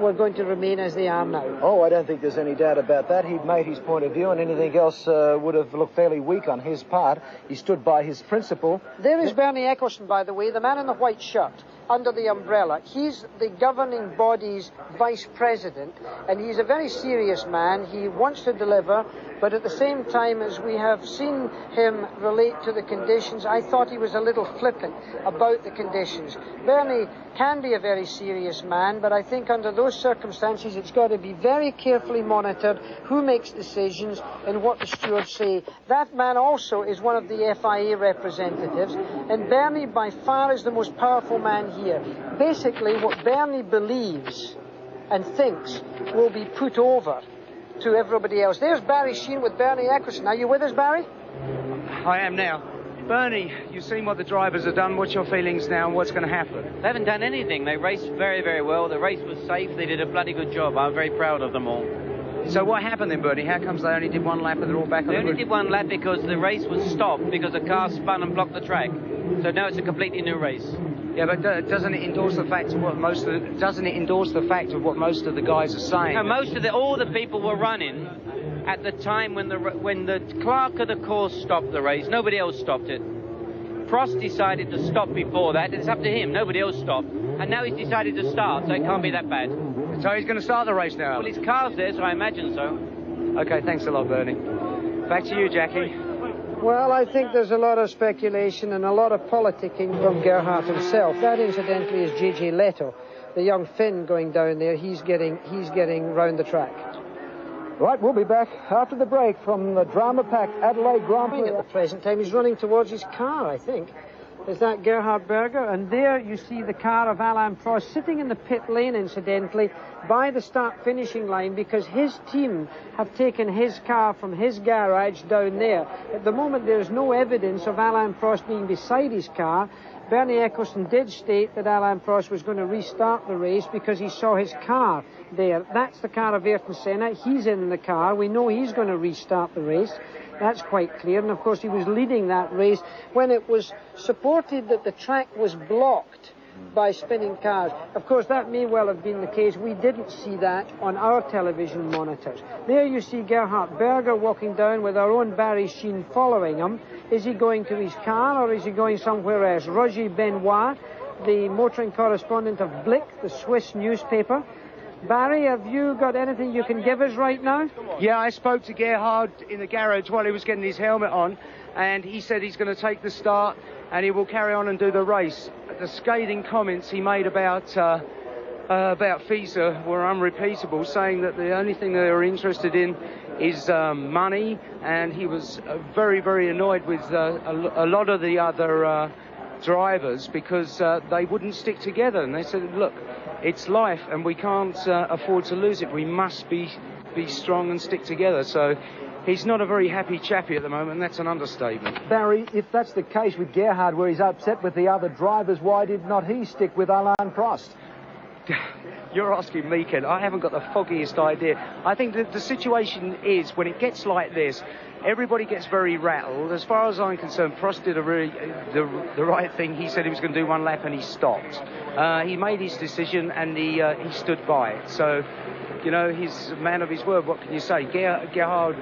were going to remain as they are now. Oh, I don't think there's any doubt about that. He'd made his point of view, and anything else would have looked fairly weak on his part. He stood by his principle. There is Bernie Eccleston, by the way, the man in the white shirt. under the umbrella. He's the governing body's vice president, and he's a very serious man. He wants to deliver, but at the same time, as we have seen him relate to the conditions, I thought he was a little flippant about the conditions. Bernie can be a very serious man, but I think under those circumstances it's got to be very carefully monitored who makes decisions and what the stewards say. That man also is one of the FIA representatives, and Bernie by far is the most powerful man here. Basically, what Bernie believes and thinks will be put over to everybody else. There's Barry Sheehan with Bernie Eccleston. Are you with us, Barry? I am now. Bernie, you've seen what the drivers have done. What's your feelings now and what's going to happen? They haven't done anything. They raced very, very well. The race was safe. They did a bloody good job. I'm very proud of them all. So what happened then, Bernie? How comes they only did one lap and they're all back on the grid? They only did one lap because the race was stopped because a car spun and blocked the track. So now it's a completely new race. Yeah, but doesn't it endorse the fact of what most of the guys are saying? No, all the people were running at the time when the clerk of the course stopped the race. Nobody else stopped it. Prost decided to stop before that. It's up to him. Nobody else stopped. And now he's decided to start, so it can't be that bad. So he's going to start the race now? Well, his car's there, so I imagine so. OK, thanks a lot, Bernie. Back to you, Jackie. Well, I think there's a lot of speculation and a lot of politicking from Gerhardt himself. That, incidentally, is J.J. Leto, the young Finn going down there. He's getting round the track. Right, we'll be back after the break from the drama-packed Adelaide Grand Prix. At the present time, he's running towards his car, I think. Is that Gerhard Berger? And there you see the car of Alain Prost sitting in the pit lane, incidentally, by the start-finishing line, because his team have taken his car from his garage down there. At the moment, there's no evidence of Alain Prost being beside his car. Bernie Eccleston did state that Alain Prost was going to restart the race because he saw his car there. That's the car of Ayrton Senna. He's in the car. We know he's going to restart the race. That's quite clear. And, of course, he was leading that race when it was supported that the track was blocked by spinning cars. Of course, that may well have been the case. We didn't see that on our television monitors. There you see Gerhard Berger walking down with our own Barry Sheehan following him. Is he going to his car or is he going somewhere else? Roger Benoit, the motoring correspondent of Blick, the Swiss newspaper. Barry, have you got anything you can give us right now? Yeah, I spoke to Gerhard in the garage while he was getting his helmet on, and he said he's going to take the start and he will carry on and do the race. The scathing comments he made about FISA were unrepeatable, saying that the only thing they were interested in is money, and he was very, very annoyed with a lot of the other drivers because they wouldn't stick together. And they said, look, it's life and we can't afford to lose it. We must be strong and stick together. So he's not a very happy chappy at the moment, and that's an understatement. Barry, if that's the case with Gerhard, where he's upset with the other drivers, why did not he stick with Alain Prost? You're asking me, Ken. I haven't got the foggiest idea. I think that the situation is, when it gets like this, everybody gets very rattled. As far as I'm concerned, Prost did the right thing. He said he was going to do one lap and he stopped. He made his decision and he stood by it. So, you know, he's a man of his word. What can you say? Gerhard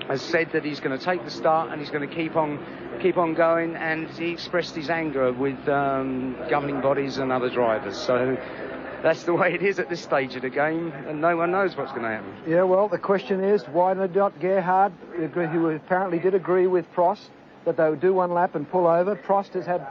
has said that he's going to take the start and he's going to keep on going, and he expressed his anger with governing bodies and other drivers. So that's the way it is at this stage of the game, and no one knows what's going to happen. Yeah, well, the question is, why did not Gerhard, who apparently did agree with Prost, that they would do one lap and pull over? Prost has had,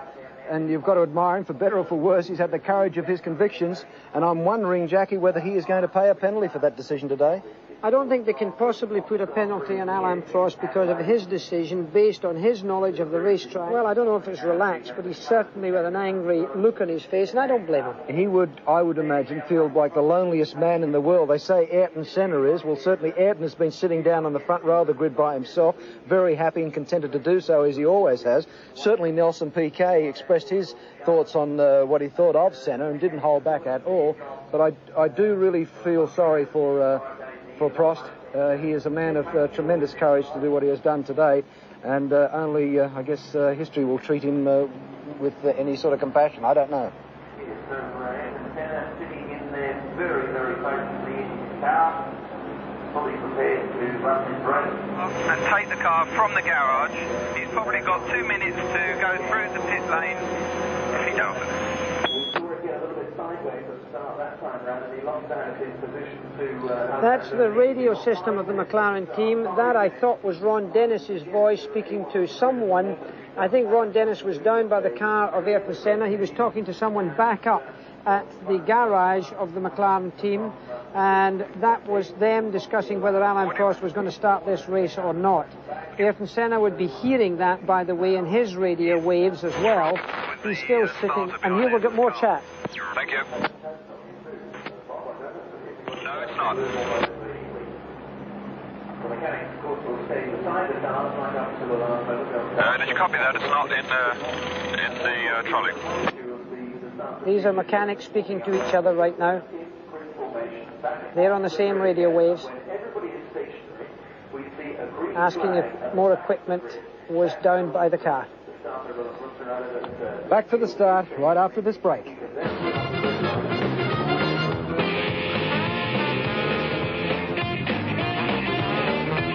and you've got to admire him for better or for worse, he's had the courage of his convictions, and I'm wondering, Jackie, whether he is going to pay a penalty for that decision today. I don't think they can possibly put a penalty on Alain Prost because of his decision based on his knowledge of the racetrack. Well, I don't know if it's relaxed, but he's certainly with an angry look on his face, and I don't blame him. He would, I would imagine, feel like the loneliest man in the world. They say Ayrton Senna is. Well, certainly Ayrton has been sitting down on the front row of the grid by himself, very happy and contented to do so, as he always has. Certainly Nelson Piquet expressed his thoughts on what he thought of Senna and didn't hold back at all. But I do really feel sorry for Prost. He is a man of tremendous courage to do what he has done today, and only, I guess, history will treat him with any sort of compassion. I don't know. Sitting in there very, very close to the engine car, fully prepared to run this race. And take the car from the garage. He's probably got 2 minutes to go through the pit lane if he doesn't. That's the radio system of the McLaren team. That, I thought, was Ron Dennis's voice speaking to someone. I think Ron Dennis was down by the car of Ayrton Senna. He was talking to someone back up at the garage of the McLaren team, and that was them discussing whether Alain Prost was going to start this race or not. Ayrton Senna would be hearing that, by the way, in his radio waves as well. He's still sitting, and here we'll get more chat. Thank you. No, it's not. Did you copy that? It's not in the trolley. These are mechanics speaking to each other right now. They're on the same radio waves, asking if more equipment was down by the car. Back to the start right after this break.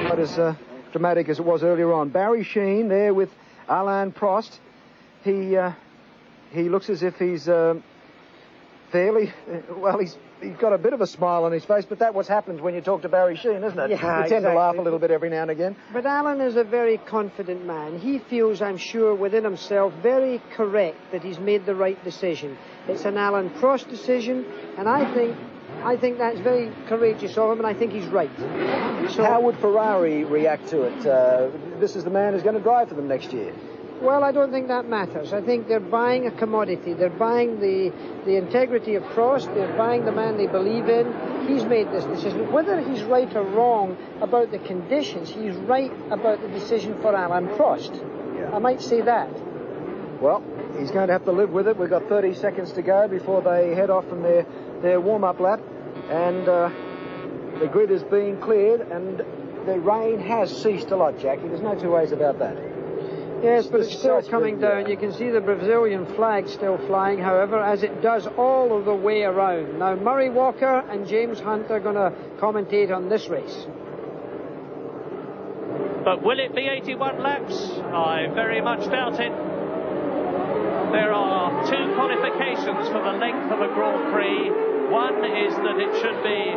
Not as dramatic as it was earlier on. Barry Sheene there with Alain Prost. He looks as if he's fairly well. He's got a bit of a smile on his face, but that's what happens when you talk to Barry Sheene, isn't it? Yeah, you tend to laugh a little bit every now and again. But Alan is a very confident man. He feels, I'm sure, within himself, very correct that he's made the right decision. It's an Alain Prost decision, and I think that's very courageous of him, and I think he's right. So, how would Ferrari react to it? This is the man who's going to drive for them next year. Well, I don't think that matters. I think they're buying a commodity. They're buying the integrity of Prost. They're buying the man they believe in. He's made this decision. Whether he's right or wrong about the conditions, he's right about the decision for Alain Prost. Yeah. I might say that. Well, he's going to have to live with it. We've got 30 seconds to go before they head off from their warm-up lap. And the grid is being cleared, and the rain has ceased a lot, Jackie. There's no two ways about that. Yes, but it's still coming down. You can see the Brazilian flag still flying, however, as it does all of the way around. Now, Murray Walker and James Hunt are going to commentate on this race. But will it be 81 laps? I very much doubt it. There are two qualifications for the length of a Grand Prix. One is that it should be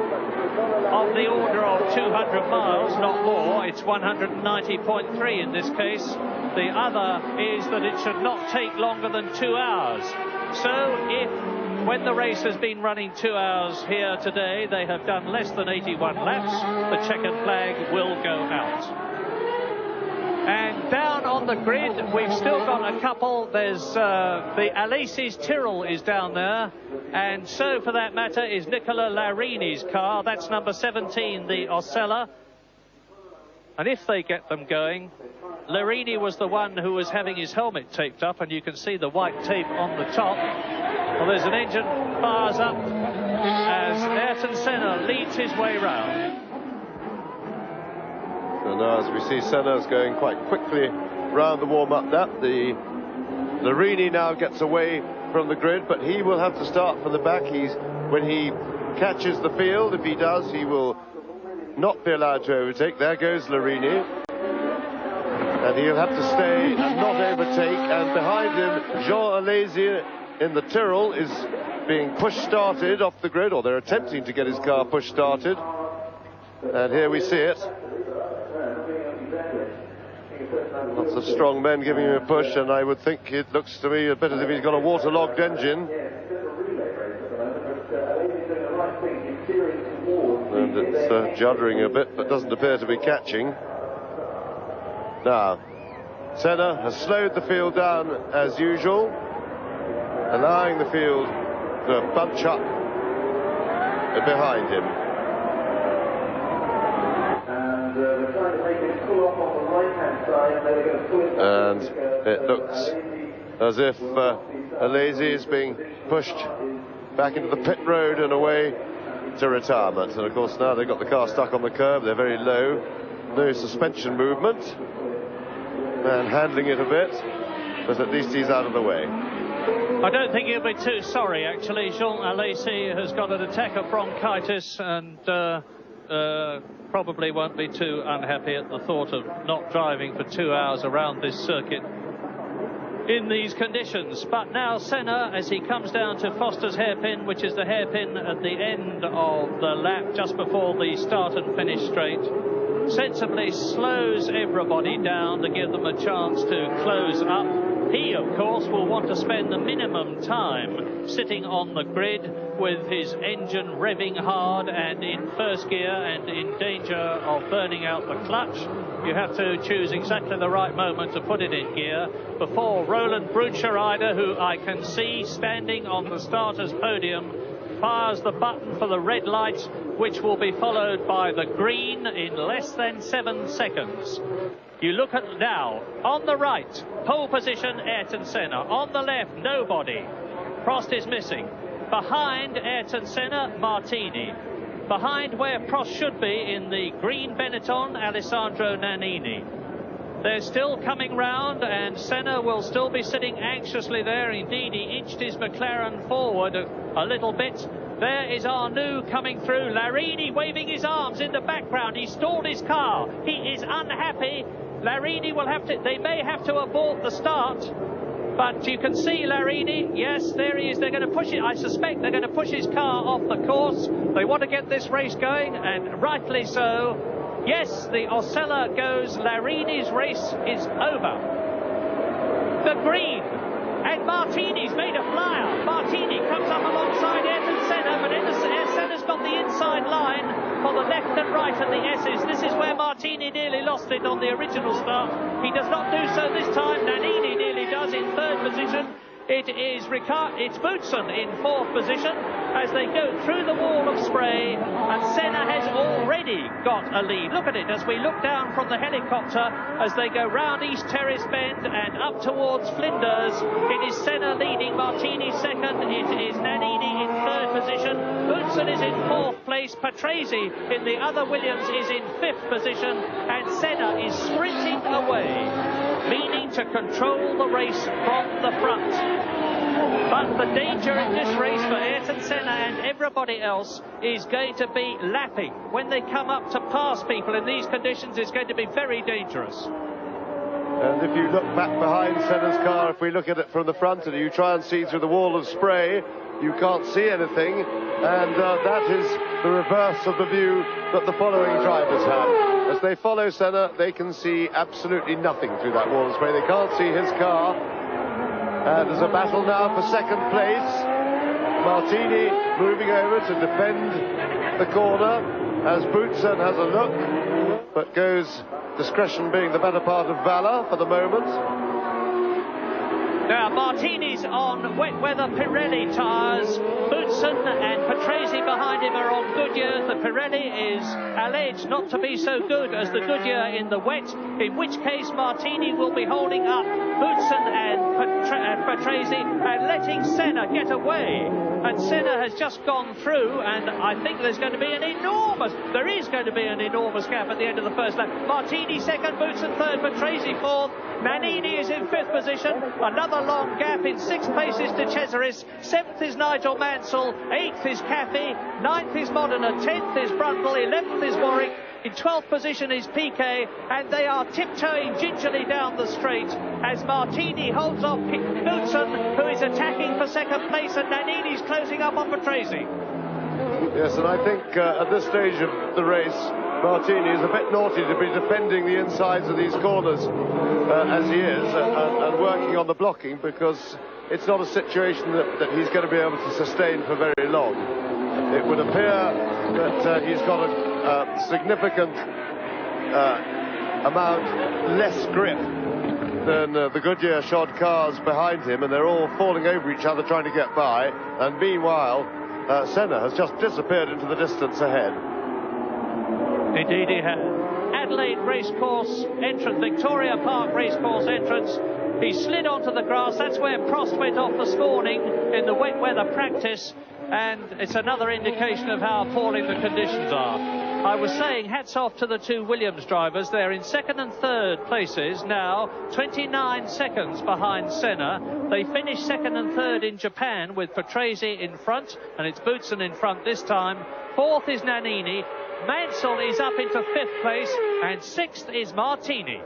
of the order of 200 miles, not more. It's 190.3 in this case. The other is that it should not take longer than 2 hours. So if, when the race has been running 2 hours here today, they have done less than 81 laps, the checkered flag will go out. And down on the grid, we've still got a couple. There's the Alesi's Tyrrell is down there. And so, for that matter, is Nicola Larini's car. That's number 17, the Osella. And if they get them going, Larini was the one who was having his helmet taped up, and you can see the white tape on the top. Well, there's an engine fires up as Ayrton Senna leads his way round. And now, as we see, Senna's going quite quickly round the warm-up lap. The Larini now gets away from the grid, but he will have to start from the back. When he catches the field, if he does, he will not be allowed to overtake. There goes Larini. And he'll have to stay and not overtake. And behind him, Jean Alesi in the Tyrrell is being push-started off the grid, or they're attempting to get his car push-started. And here we see it. Lots of strong men giving him a push, and I would think it looks to me a bit as if he's got a waterlogged engine. And it's juddering a bit, but doesn't appear to be catching. Now, Senna has slowed the field down as usual, allowing the field to bunch up behind him. And it looks as if Alesi is being pushed back into the pit road and away to retirement. And of course now they've got the car stuck on the curb. They're very low, no suspension movement, and handling it a bit, but at least he's out of the way. I don't think he'll be too sorry, actually. Jean Alesi has got an attack of bronchitis and probably won't be too unhappy at the thought of not driving for 2 hours around this circuit. in these conditions. But now Senna, as he comes down to Foster's hairpin, which is the hairpin at the end of the lap just before the start and finish straight, sensibly slows everybody down to give them a chance to close up. He, of course, will want to spend the minimum time sitting on the grid with his engine revving hard and in first gear and in danger of burning out the clutch. You have to choose exactly the right moment to put it in gear before Roland Brunscheider, who I can see standing on the starter's podium, fires the button for the red light, which will be followed by the green in less than 7 seconds. You look at now, on the right, pole position, Ayrton Senna. On the left, nobody. Prost is missing. Behind Ayrton Senna, Martini. Behind where Prost should be in the green Benetton, Alessandro Nannini. They're still coming round, and Senna will still be sitting anxiously there. Indeed, he inched his McLaren forward a little bit. There is Arnoux coming through. Larini waving his arms in the background. He stalled his car. He is unhappy. Larini will have to, they may have to abort the start. But you can see Larini, yes, there he is. They're going to push it. I suspect they're going to push his car off the course. They want to get this race going, and rightly so. Yes, the Osella goes. Larini's race is over. The green. And Martini's made a flyer. Martini comes up alongside Ayrton Senna, but Senna's got the inside line for the left and right of the S's. This is where Martini nearly lost it on the original start. He does not do so this time. Nannini nearly does in third position. It's Boutsen in fourth position as they go through the wall of spray, and Senna has already got a lead. Look at it as we look down from the helicopter as they go round East Terrace Bend and up towards Flinders. It is Senna leading, Martini second, it is Nannini in third position, Boutsen is in fourth place, Patrese in the other Williams is in fifth position, and Senna is sprinting away, meaning to control the race from the front. But the danger in this race for Ayrton Senna and everybody else is going to be lapping. When they come up to pass people in these conditions, it's going to be very dangerous. And if you look back behind Senna's car, if we look at it from the front and you try and see through the wall of spray, you can't see anything. And that is the reverse of the view that the following drivers have. As they follow Senna, they can see absolutely nothing through that wall of spray. They can't see his car. And there's a battle now for second place. Martini moving over to defend the corner as Boutsen has a look, but goes discretion being the better part of valour for the moment. Now Martini's on wet weather Pirelli tyres. Boutsen and Patrese behind him are on Goodyear. The Pirelli is alleged not to be so good as the Goodyear in the wet, in which case Martini will be holding up Boutsen and Patrese and letting Senna get away. And Senna has just gone through, and I think there is going to be an enormous gap at the end of the first lap. Martini second, Boutsen third, Patrese fourth. Nannini is in fifth position. Another long gap in sixth place is De Cesaris. Seventh is Nigel Mansell. Eighth is Caffey. Ninth is Modena. 10th is Brundle. 11th is Warwick. In 12th position is Piquet, and they are tiptoeing gingerly down the straight as Martini holds off Boutsen, who is attacking for second place, and Nannini's closing up on Patrese. Yes, and I think at this stage of the race, Martini is a bit naughty to be defending the insides of these corners as he is, and working on the blocking, because it's not a situation that he's going to be able to sustain for very long. It would appear that he's got a significant amount less grip than the Goodyear shod cars behind him, and they're all falling over each other trying to get by, and meanwhile Senna has just disappeared into the distance ahead. Indeed he has. Adelaide racecourse entrance, Victoria Park racecourse entrance. He slid onto the grass. That's where Prost went off this morning in the wet weather practice, and it's another indication of how appalling the conditions are. I was saying hats off to the two Williams drivers. They're in second and third places now, 29 seconds behind Senna. They finished second and third in Japan with Patrese in front, and it's Boutsen in front this time. Fourth is Nannini. Mansell is up into fifth place, and sixth is Martini.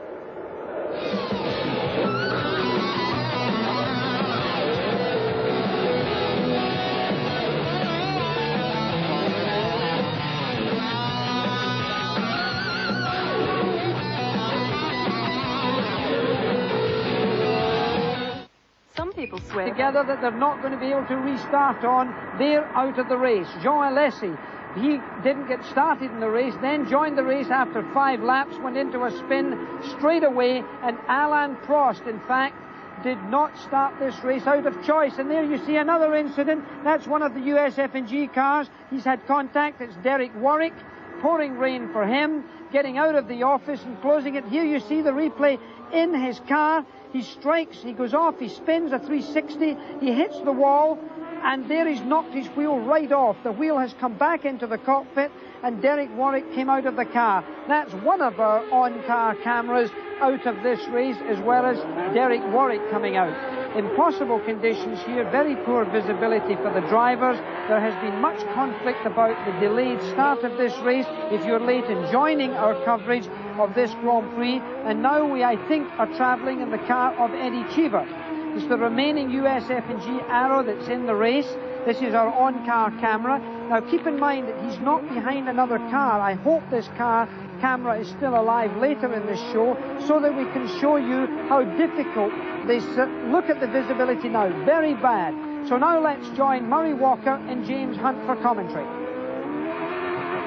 way together that they're not going to be able to restart on. They're out of the race. Jean Alessi, he didn't get started in the race, then joined the race after 5 laps, went into a spin straight away, and Alain Prost, in fact, did not start this race out of choice. And there you see another incident. That's one of the USF&G cars. He's had contact. It's Derek Warwick. Pouring rain for him, getting out of the office and closing it. Here you see the replay in his car. He strikes, he goes off, he spins a 360, he hits the wall, and there he's knocked his wheel right off. The wheel has come back into the cockpit, and Derek Warwick came out of the car. That's one of our on-car cameras out of this race, as well as Derek Warwick coming out. Impossible conditions here, very poor visibility for the drivers. There has been much conflict about the delayed start of this race. If you're late in joining our coverage of this Grand Prix, and now we, I think, are travelling in the car of Eddie Cheever. It's the remaining USF&G Arrow that's in the race. This is our on-car camera. Now keep in mind that he's not behind another car. I hope this camera is still alive later in this show, so that we can show you how difficult this. Look at the visibility now, very bad. So now let's join Murray Walker and James Hunt for commentary.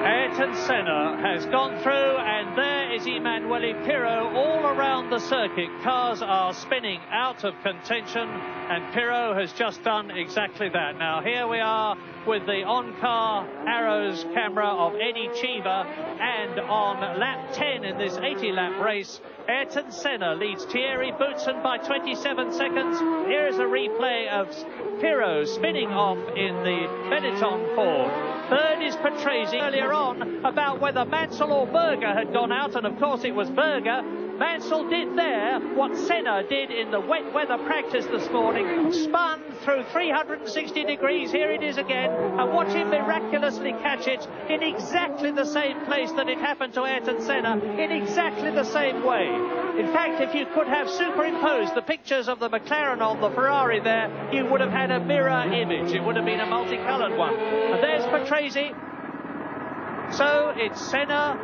Ayrton Senna has gone through, and there is Emanuele Pirro all around the circuit. Cars are spinning out of contention, and Pirro has just done exactly that. Now here we are with the on-car Arrows camera of Eddie Cheever, and on lap 10 in this 80-lap race, Ayrton Senna leads Thierry Boutsen by 27 seconds. Here is a replay of Pirro spinning off in the Benetton Ford. Third is Patrese. Earlier on about whether Mansell or Berger had gone out, and of course it was Berger. Mansell did there what Senna did in the wet weather practice this morning, spun through 360 degrees. Here it is again, and watch him miraculously catch it in exactly the same place that it happened to Ayrton Senna, in exactly the same way. In fact, if you could have superimposed the pictures of the McLaren on the Ferrari there, you would have had a mirror image. It would have been a multicoloured one. And there's Patrese. So it's Senna,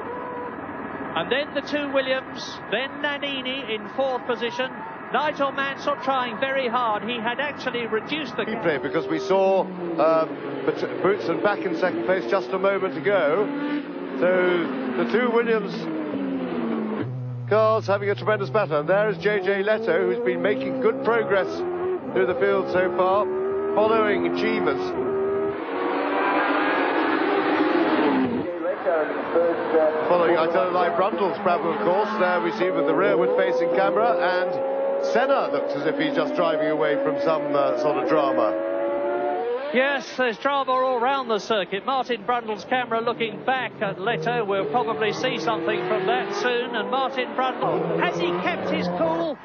and then the 2 Williams, then Nannini in 4th position. Nigel Mansell trying very hard. He had actually reduced the replay because we saw Boutsen back in 2nd place just a moment ago. So the 2 Williams cars having a tremendous battle. And there is JJ Leto, who's been making good progress through the field so far, following Cheevers. Following Adelaide Brundle's problem, of course. There we see with the rearward facing camera, and Senna looks as if he's just driving away from some sort of drama. Yes, there's drama all around the circuit. Martin Brundle's camera looking back at Leto. We'll probably see something from that soon. And Martin Brundle, has he kept his cool?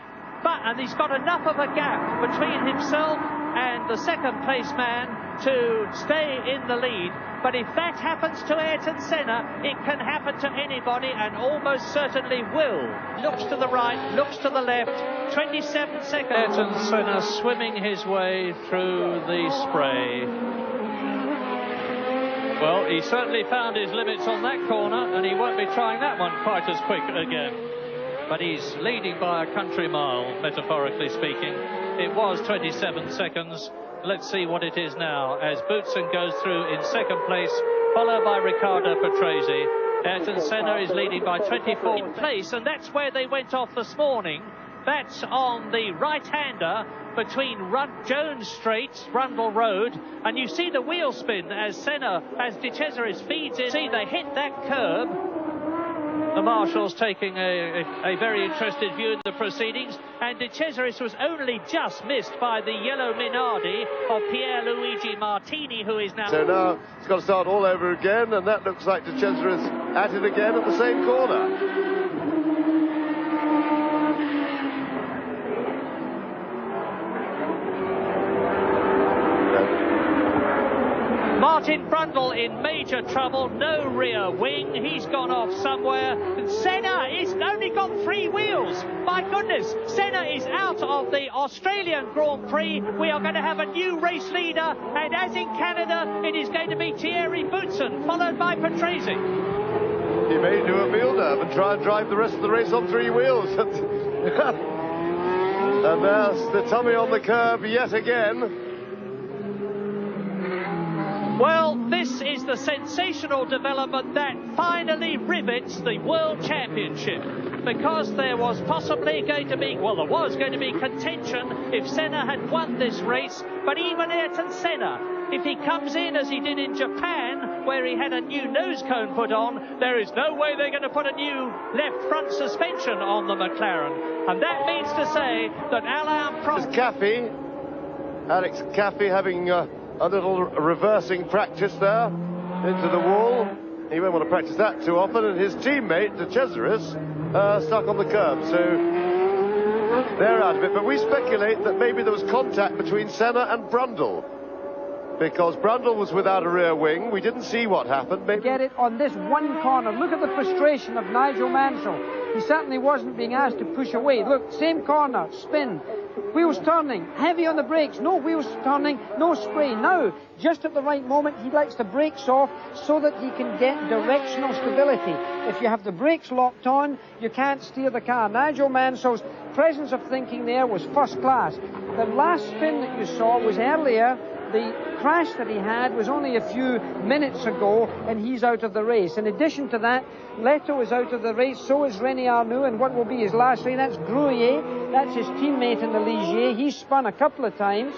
And he's got enough of a gap between himself and the 2nd place man to stay in the lead. But if that happens to Ayrton Senna, it can happen to anybody, and almost certainly will. Looks to the right, looks to the left, 27 seconds. Ayrton Senna swimming his way through the spray. Well, he certainly found his limits on that corner, and he won't be trying that one quite as quick again. But he's leading by a country mile, metaphorically speaking. It was 27 seconds. Let's see what it is now as Boutsen goes through in 2nd place, followed by Riccardo Patrese. Ayrton Senna is leading by 24 in place, and that's where they went off this morning. That's on the right-hander between Jones Street, Rundle Road, and you see the wheel spin as De Cesaris feeds in. See, they hit that curb. The marshals taking a very interested view of the proceedings, and De Cesaris was only just missed by the yellow Minardi of Pierluigi Martini, who is now... So now it's got to start all over again, and that looks like De Cesaris at it again at the same corner. Martin Brundle in major trouble, no rear wing, he's gone off somewhere. And Senna is only got 3 wheels. My goodness, Senna is out of the Australian Grand Prix. We are going to have a new race leader, and as in Canada, it is going to be Thierry Boutsen, followed by Patrese. He may do a Villeneuve and try and drive the rest of the race on 3 wheels. And there's the tummy on the curb yet again. Well, this is the sensational development that finally rivets the World Championship, because there was possibly going to be, well, there was going to be contention if Senna had won this race, but even Ayrton Senna, if he comes in as he did in Japan, where he had a new nose cone put on, there is no way they're going to put a new left front suspension on the McLaren. And that means to say that Alain Prost... Alex Caffey having a little reversing practice there into the wall. He won't want to practice that too often, and his teammate, De Cesaris, stuck on the curb, so they're out of it. But we speculate that maybe there was contact between Senna and Brundle, because Brundle was without a rear wing. We didn't see what happened. Maybe get it on this one corner. Look at the frustration of Nigel Mansell. He certainly wasn't being asked to push away. Look, same corner, spin, wheels turning, heavy on the brakes, no wheels turning, no spray. Now, just at the right moment, he lets the brakes off so that he can get directional stability. If you have the brakes locked on, you can't steer the car. Nigel Mansell's presence of thinking there was first class. The last spin that you saw was earlier. The crash that he had was only a few minutes ago, and he's out of the race. In addition to that, Leto is out of the race, so is René Arnoux, and what will be his last race, that's Gruyere, that's his teammate in the Ligier. He spun a couple of times.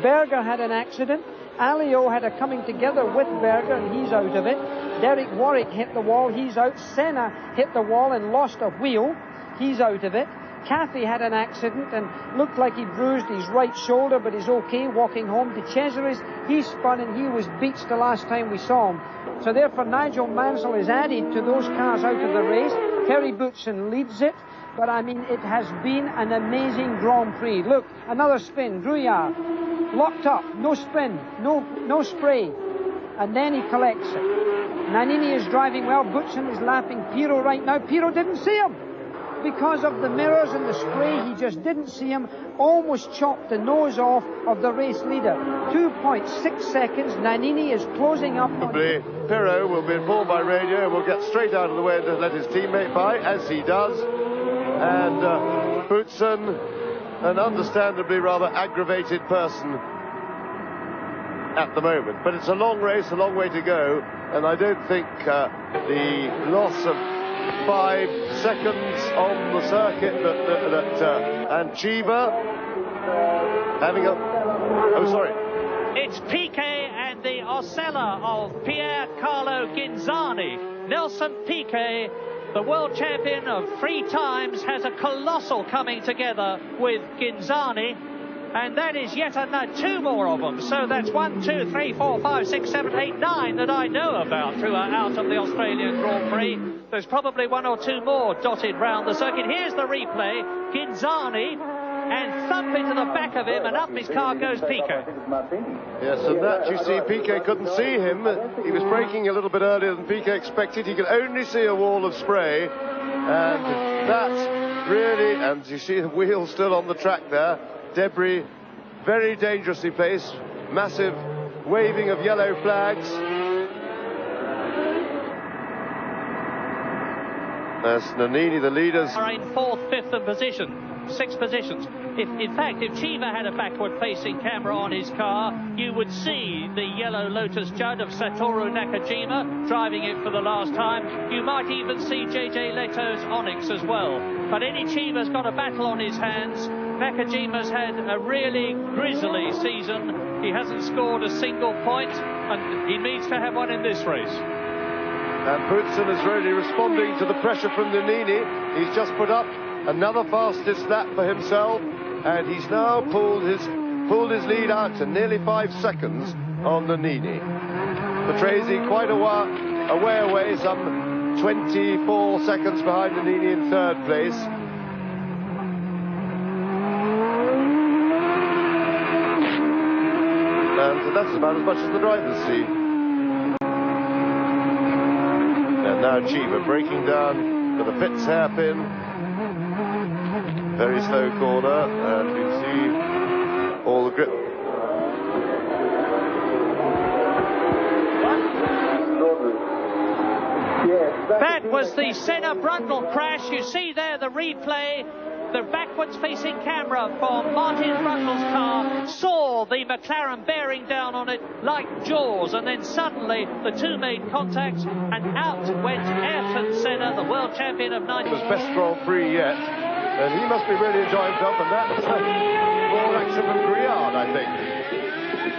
Berger had an accident. Alliot had a coming together with Berger, and he's out of it. Derek Warwick hit the wall, he's out. Senna hit the wall and lost a wheel, he's out of it. Caffey had an accident and looked like he bruised his right shoulder, but he's okay walking home. De Cesaris, he spun and he was beached the last time we saw him. So therefore Nigel Mansell is added to those cars out of the race. Terry Boutsen leads it, but I mean, it has been an amazing Grand Prix. Look, another spin, Gruyere, locked up, no spin, no spray, and then he collects it. Nannini is driving well, Boutsen is lapping Pirot right now. Pirot didn't see him. Because of the mirrors and the spray, he just didn't see him. Almost chopped the nose off of the race leader. 2.6 seconds. Nannini is closing up. Probably Pirot will be informed by radio and will get straight out of the way to let his teammate by, as he does. And Boutsen, an understandably rather aggravated person at the moment. But it's a long race, a long way to go, and I don't think the loss of 5 seconds on the circuit and Chiva having a... Oh, sorry. It's Piquet and the Osella of Pier Carlo Ghinzani. Nelson Piquet, the world champion of 3 times, has a colossal coming together with Ghinzani. And that is yet another 2 more of them. So that's 1, 2, 3, 4, 5, 6, 7, 8, 9 that I know about throughout of the Australian Grand Prix. There's probably 1 or 2 more dotted round the circuit. Here's the replay. Ghinzani, and thump into the back of him, and up his car goes Piquet. Yes, and that, you see, Piquet couldn't see him. He was braking a little bit earlier than Piquet expected. He could only see a wall of spray, and that really, and you see the wheel still on the track there. Debris very dangerously placed, massive waving of yellow flags. As Nannini, the leaders, are in 4th, 5th and position, 6 positions. In fact, if Chiva had a backward-facing camera on his car, you would see the yellow Lotus Judd of Satoru Nakajima driving it for the last time. You might even see JJ Leto's Onyx as well. But Eni Chiva's got a battle on his hands. Nakajima's had a really grisly season. He hasn't scored a single point, and he needs to have one in this race. And Boutsen is really responding to the pressure from Nannini. He's just put up another fastest lap for himself, and he's now pulled his lead out to nearly 5 seconds on Nannini. Patrese quite a way away, some 24 seconds behind Nannini in 3rd place. And that's about as much as the drivers see. And now Chiva breaking down for the Pitts hairpin. Very slow corner, and you can see all the grip. That was the Senna Brundle crash. You see there the replay. The backwards facing camera from Martin Brundle's car saw the McLaren bearing down on it like jaws, and then suddenly the two made contact and out went Ayrton Senna, the world champion of 90. His best Grand Prix yet, and he must be really enjoying himself, and that's more action from Griard, I think.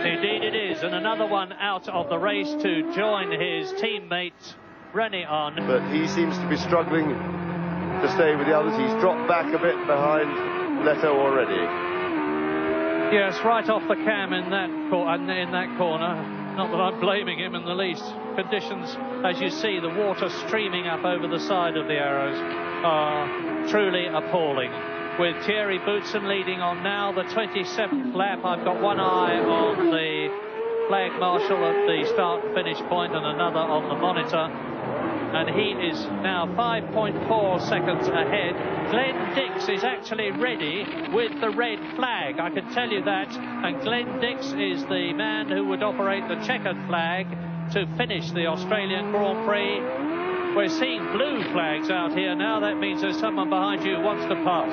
Indeed it is, and another one out of the race to join his teammate Rennie on. But he seems to be struggling to stay with the others. He's dropped back a bit behind Leto already. Yes, right off the cam in that corner. Not that I'm blaming him in the least. Conditions, as you see, the water streaming up over the side of the arrows are truly appalling. With Thierry Boutsen leading on now, the 27th lap. I've got one eye on the flag marshal at the start and finish point and another on the monitor. And he is now 5.4 seconds ahead. Glenn Dix is actually ready with the red flag, I can tell you that. And Glenn Dix is the man who would operate the checkered flag to finish the Australian Grand Prix. We're seeing blue flags out here now. That means there's someone behind you who wants to pass.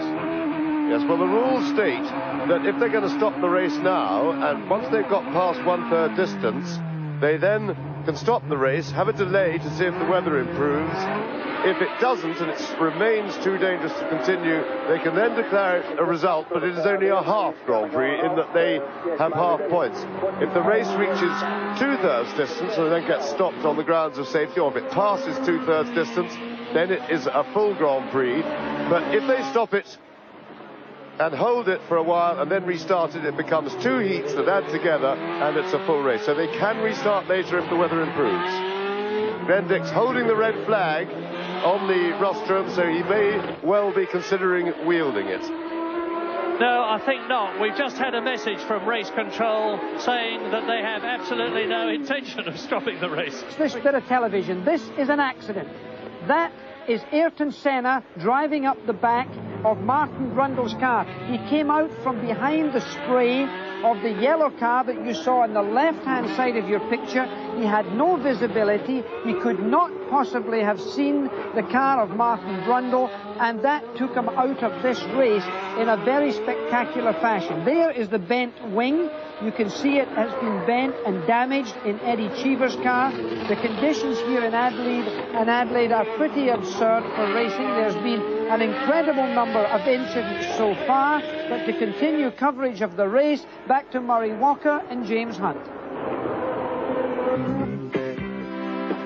Yes, well, the rules state that if they're going to stop the race now, and once they've got past 1/3 distance, they then can stop the race, have a delay to see if the weather improves. If it doesn't and it remains too dangerous to continue, they can then declare it a result, but it is only a half Grand Prix in that they have half points. If the race reaches 2/3 distance and then gets stopped on the grounds of safety, or if it passes 2/3 distance, then it is a full Grand Prix. But if they stop it and hold it for a while and then restart it, it becomes two heats that add together and it's a full race. So they can restart later if the weather improves. Glenn Dix holding the red flag on the rostrum, so he may well be considering wielding it. No, I think not. We've just had a message from race control saying that they have absolutely no intention of stopping the race. This bit of television, this is an accident. That is Ayrton Senna driving up the back of Martin Brundle's car. He came out from behind the spray of the yellow car that you saw on the left-hand side of your picture. He had no visibility. He could not possibly have seen the car of Martin Brundle, and that took him out of this race in a very spectacular fashion. There is the bent wing. You can see it has been bent and damaged in Eddie Cheever's car. The conditions here in Adelaide are pretty absurd for racing. There's been an incredible number of incidents so far, but to continue coverage of the race, back to Murray Walker and James Hunt.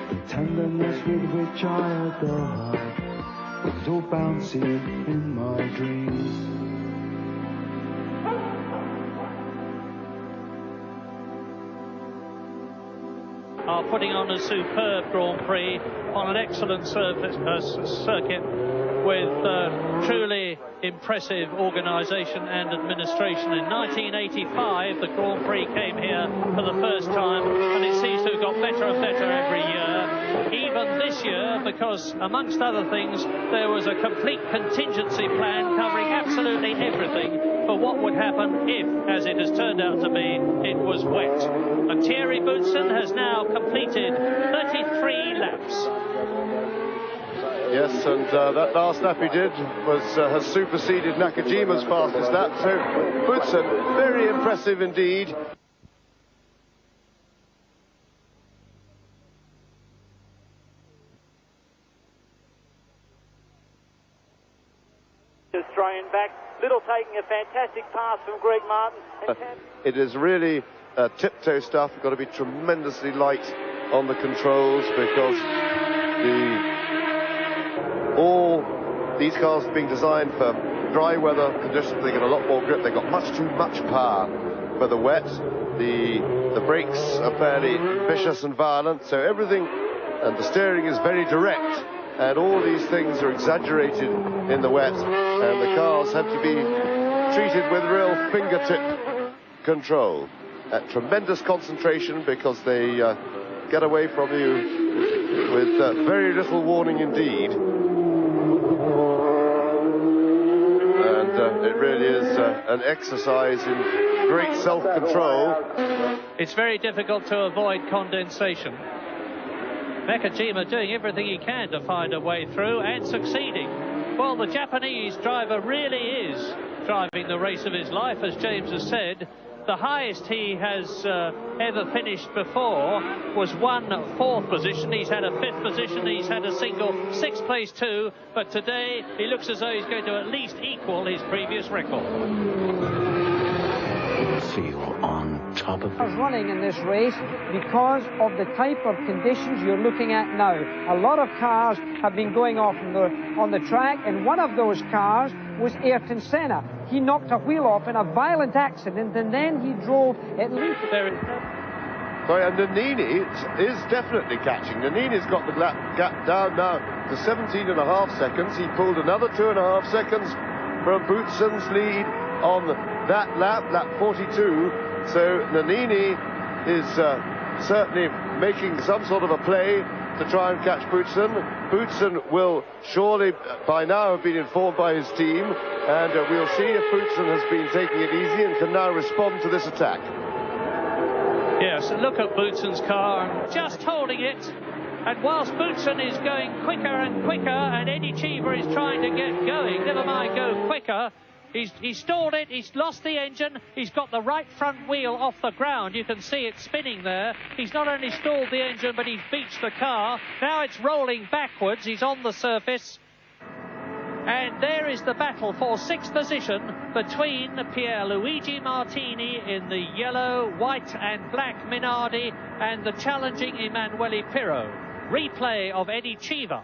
The tenderness with which I adore her is all bouncy in my dreams. Are putting on a superb Grand Prix on an excellent circuit with truly impressive organisation and administration. In 1985, the Grand Prix came here for the first time, and it seems to have got better and better every year. Even this year, because, amongst other things, there was a complete contingency plan covering absolutely everything for what would happen if, as it has turned out to be, it was wet. And Thierry Boutsen has now completed 33 laps. Yes, and that last lap he did has superseded Nakajima's fastest lap, so Boutsen, very impressive indeed. Australian back, Little taking a fantastic pass from Greg Martin. It is really tiptoe stuff. You've got to be tremendously light on the controls because all these cars are being designed for dry weather conditions. They get a lot more grip. They've got much too much power for the wet. The brakes are fairly vicious and violent, so everything, and the steering is very direct, and all these things are exaggerated in the wet, and the cars have to be treated with real fingertip control. At tremendous concentration because they get away from you with very little warning indeed. And it really is an exercise in great self-control. It's very difficult to avoid condensation. Nakajima doing everything he can to find a way through and succeeding. Well, the Japanese driver really is driving the race of his life, as James has said. The highest he has ever finished before was 1 4th position. He's had a 5th position, he's had a single 6th place too, but today he looks as though he's going to at least equal his previous record. Feel on top of it. Running in this race because of the type of conditions you're looking at now. A lot of cars have been going off on the track, and one of those cars was Ayrton Senna. He knocked a wheel off in a violent accident, and then he drove at least... Sorry, and Nannini is definitely catching. Nannini's got the gap down now to 17.5 seconds. He pulled another 2.5 seconds from Boutsen's lead on that lap 42. So Nannini is certainly making some sort of a play to try and catch Boutsen. Boutsen will surely by now have been informed by his team, and we'll see if Boutsen has been taking it easy and can now respond to this attack. Yes, look at Boutsen's car, just holding it. And whilst Boutsen is going quicker and quicker, and Eddie Cheever is trying to get going, never mind go quicker, he's stalled it, he's lost the engine, he's got the right front wheel off the ground, you can see it spinning there. He's not only stalled the engine, but he's beached the car. Now it's rolling backwards, he's on the surface. And there is the battle for 6th position between Pierluigi Martini in the yellow, white and black Minardi and the challenging Emanuele Pirro. Replay of Eddie Cheever.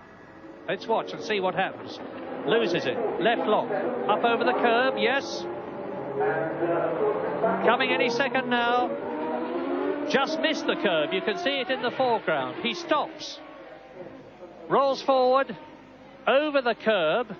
Let's watch and see what happens. Loses it, left lock, up over the curb, yes. Coming any second now. Just missed the curb, you can see it in the foreground. He stops, rolls forward, over the curb,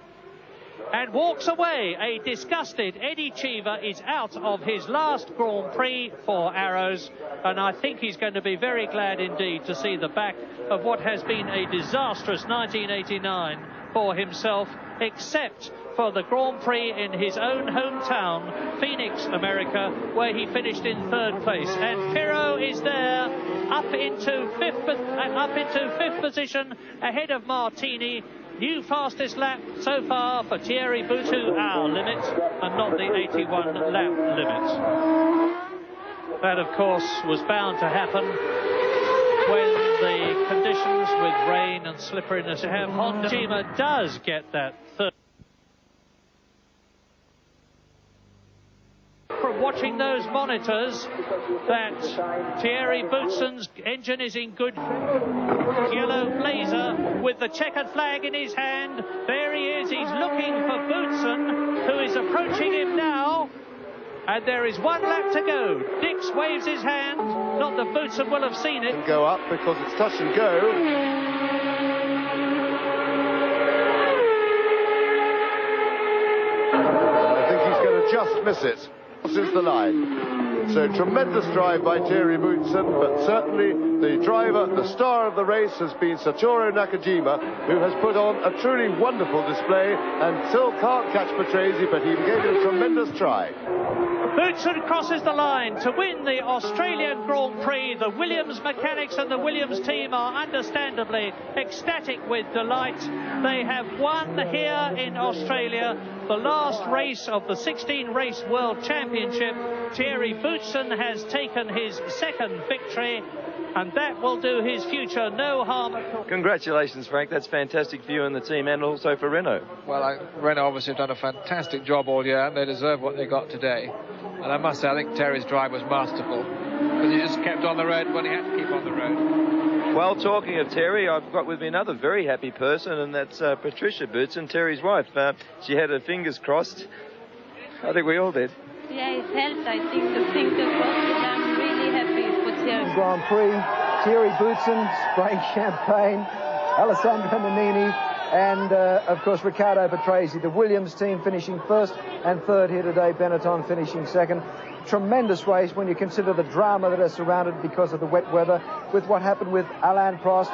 and walks away. A disgusted Eddie Cheever is out of his last Grand Prix for Arrows, and I think he's going to be very glad indeed to see the back of what has been a disastrous 1989 for himself, except for the Grand Prix in his own hometown, Phoenix, America, where he finished in 3rd place. And Pirro is there, up into fifth position, ahead of Martini. New fastest lap so far for Thierry Boutou, our limit, and not the 81 lap limit. That, of course, was bound to happen when the conditions with rain and slipperiness have. Honda Shima does get that 3rd. From watching those monitors, that Thierry Boutsen's engine is in good yellow blazer with the checkered flag in his hand. There he is, he's looking for Boutsen, who is approaching him now, and there is 1 lap to go. Dix waves his hand, not that Boutsen will have seen it. Go up because it's touch and go. I think he's going to just miss it. This is the line. So tremendous drive by Thierry Boutsen, but certainly the driver, the star of the race has been Satoru Nakajima, who has put on a truly wonderful display and still can't catch Patrese, but he gave it a tremendous try. Boutsen crosses the line to win the Australian Grand Prix. The Williams mechanics and the Williams team are understandably ecstatic with delight. They have won here in Australia the last race of the 16-race World Championship. Thierry Boutsen has taken his 2nd victory, and that will do his future no harm at all. Congratulations, Frank. That's fantastic for you and the team, and also for Renault. Well, Renault obviously have done a fantastic job all year, and they deserve what they got today. And I must say, I think Terry's drive was masterful, because he just kept on the road when he had to keep on the road. Well, talking of Terry, I've got with me another very happy person, and that's Patricia Boutsen, Terry's wife. She had her fingers crossed. I think we all did. Yeah, it helped, I think, the fingers crossed, but I'm really happy for Terry. Grand Prix, Thierry Boutsen spraying champagne, Alessandro Nannini, and of course Riccardo Patrese. The Williams team finishing 1st and 3rd here today, Benetton finishing 2nd. Tremendous race when you consider the drama that has surrounded because of the wet weather, with what happened with Alain Prost,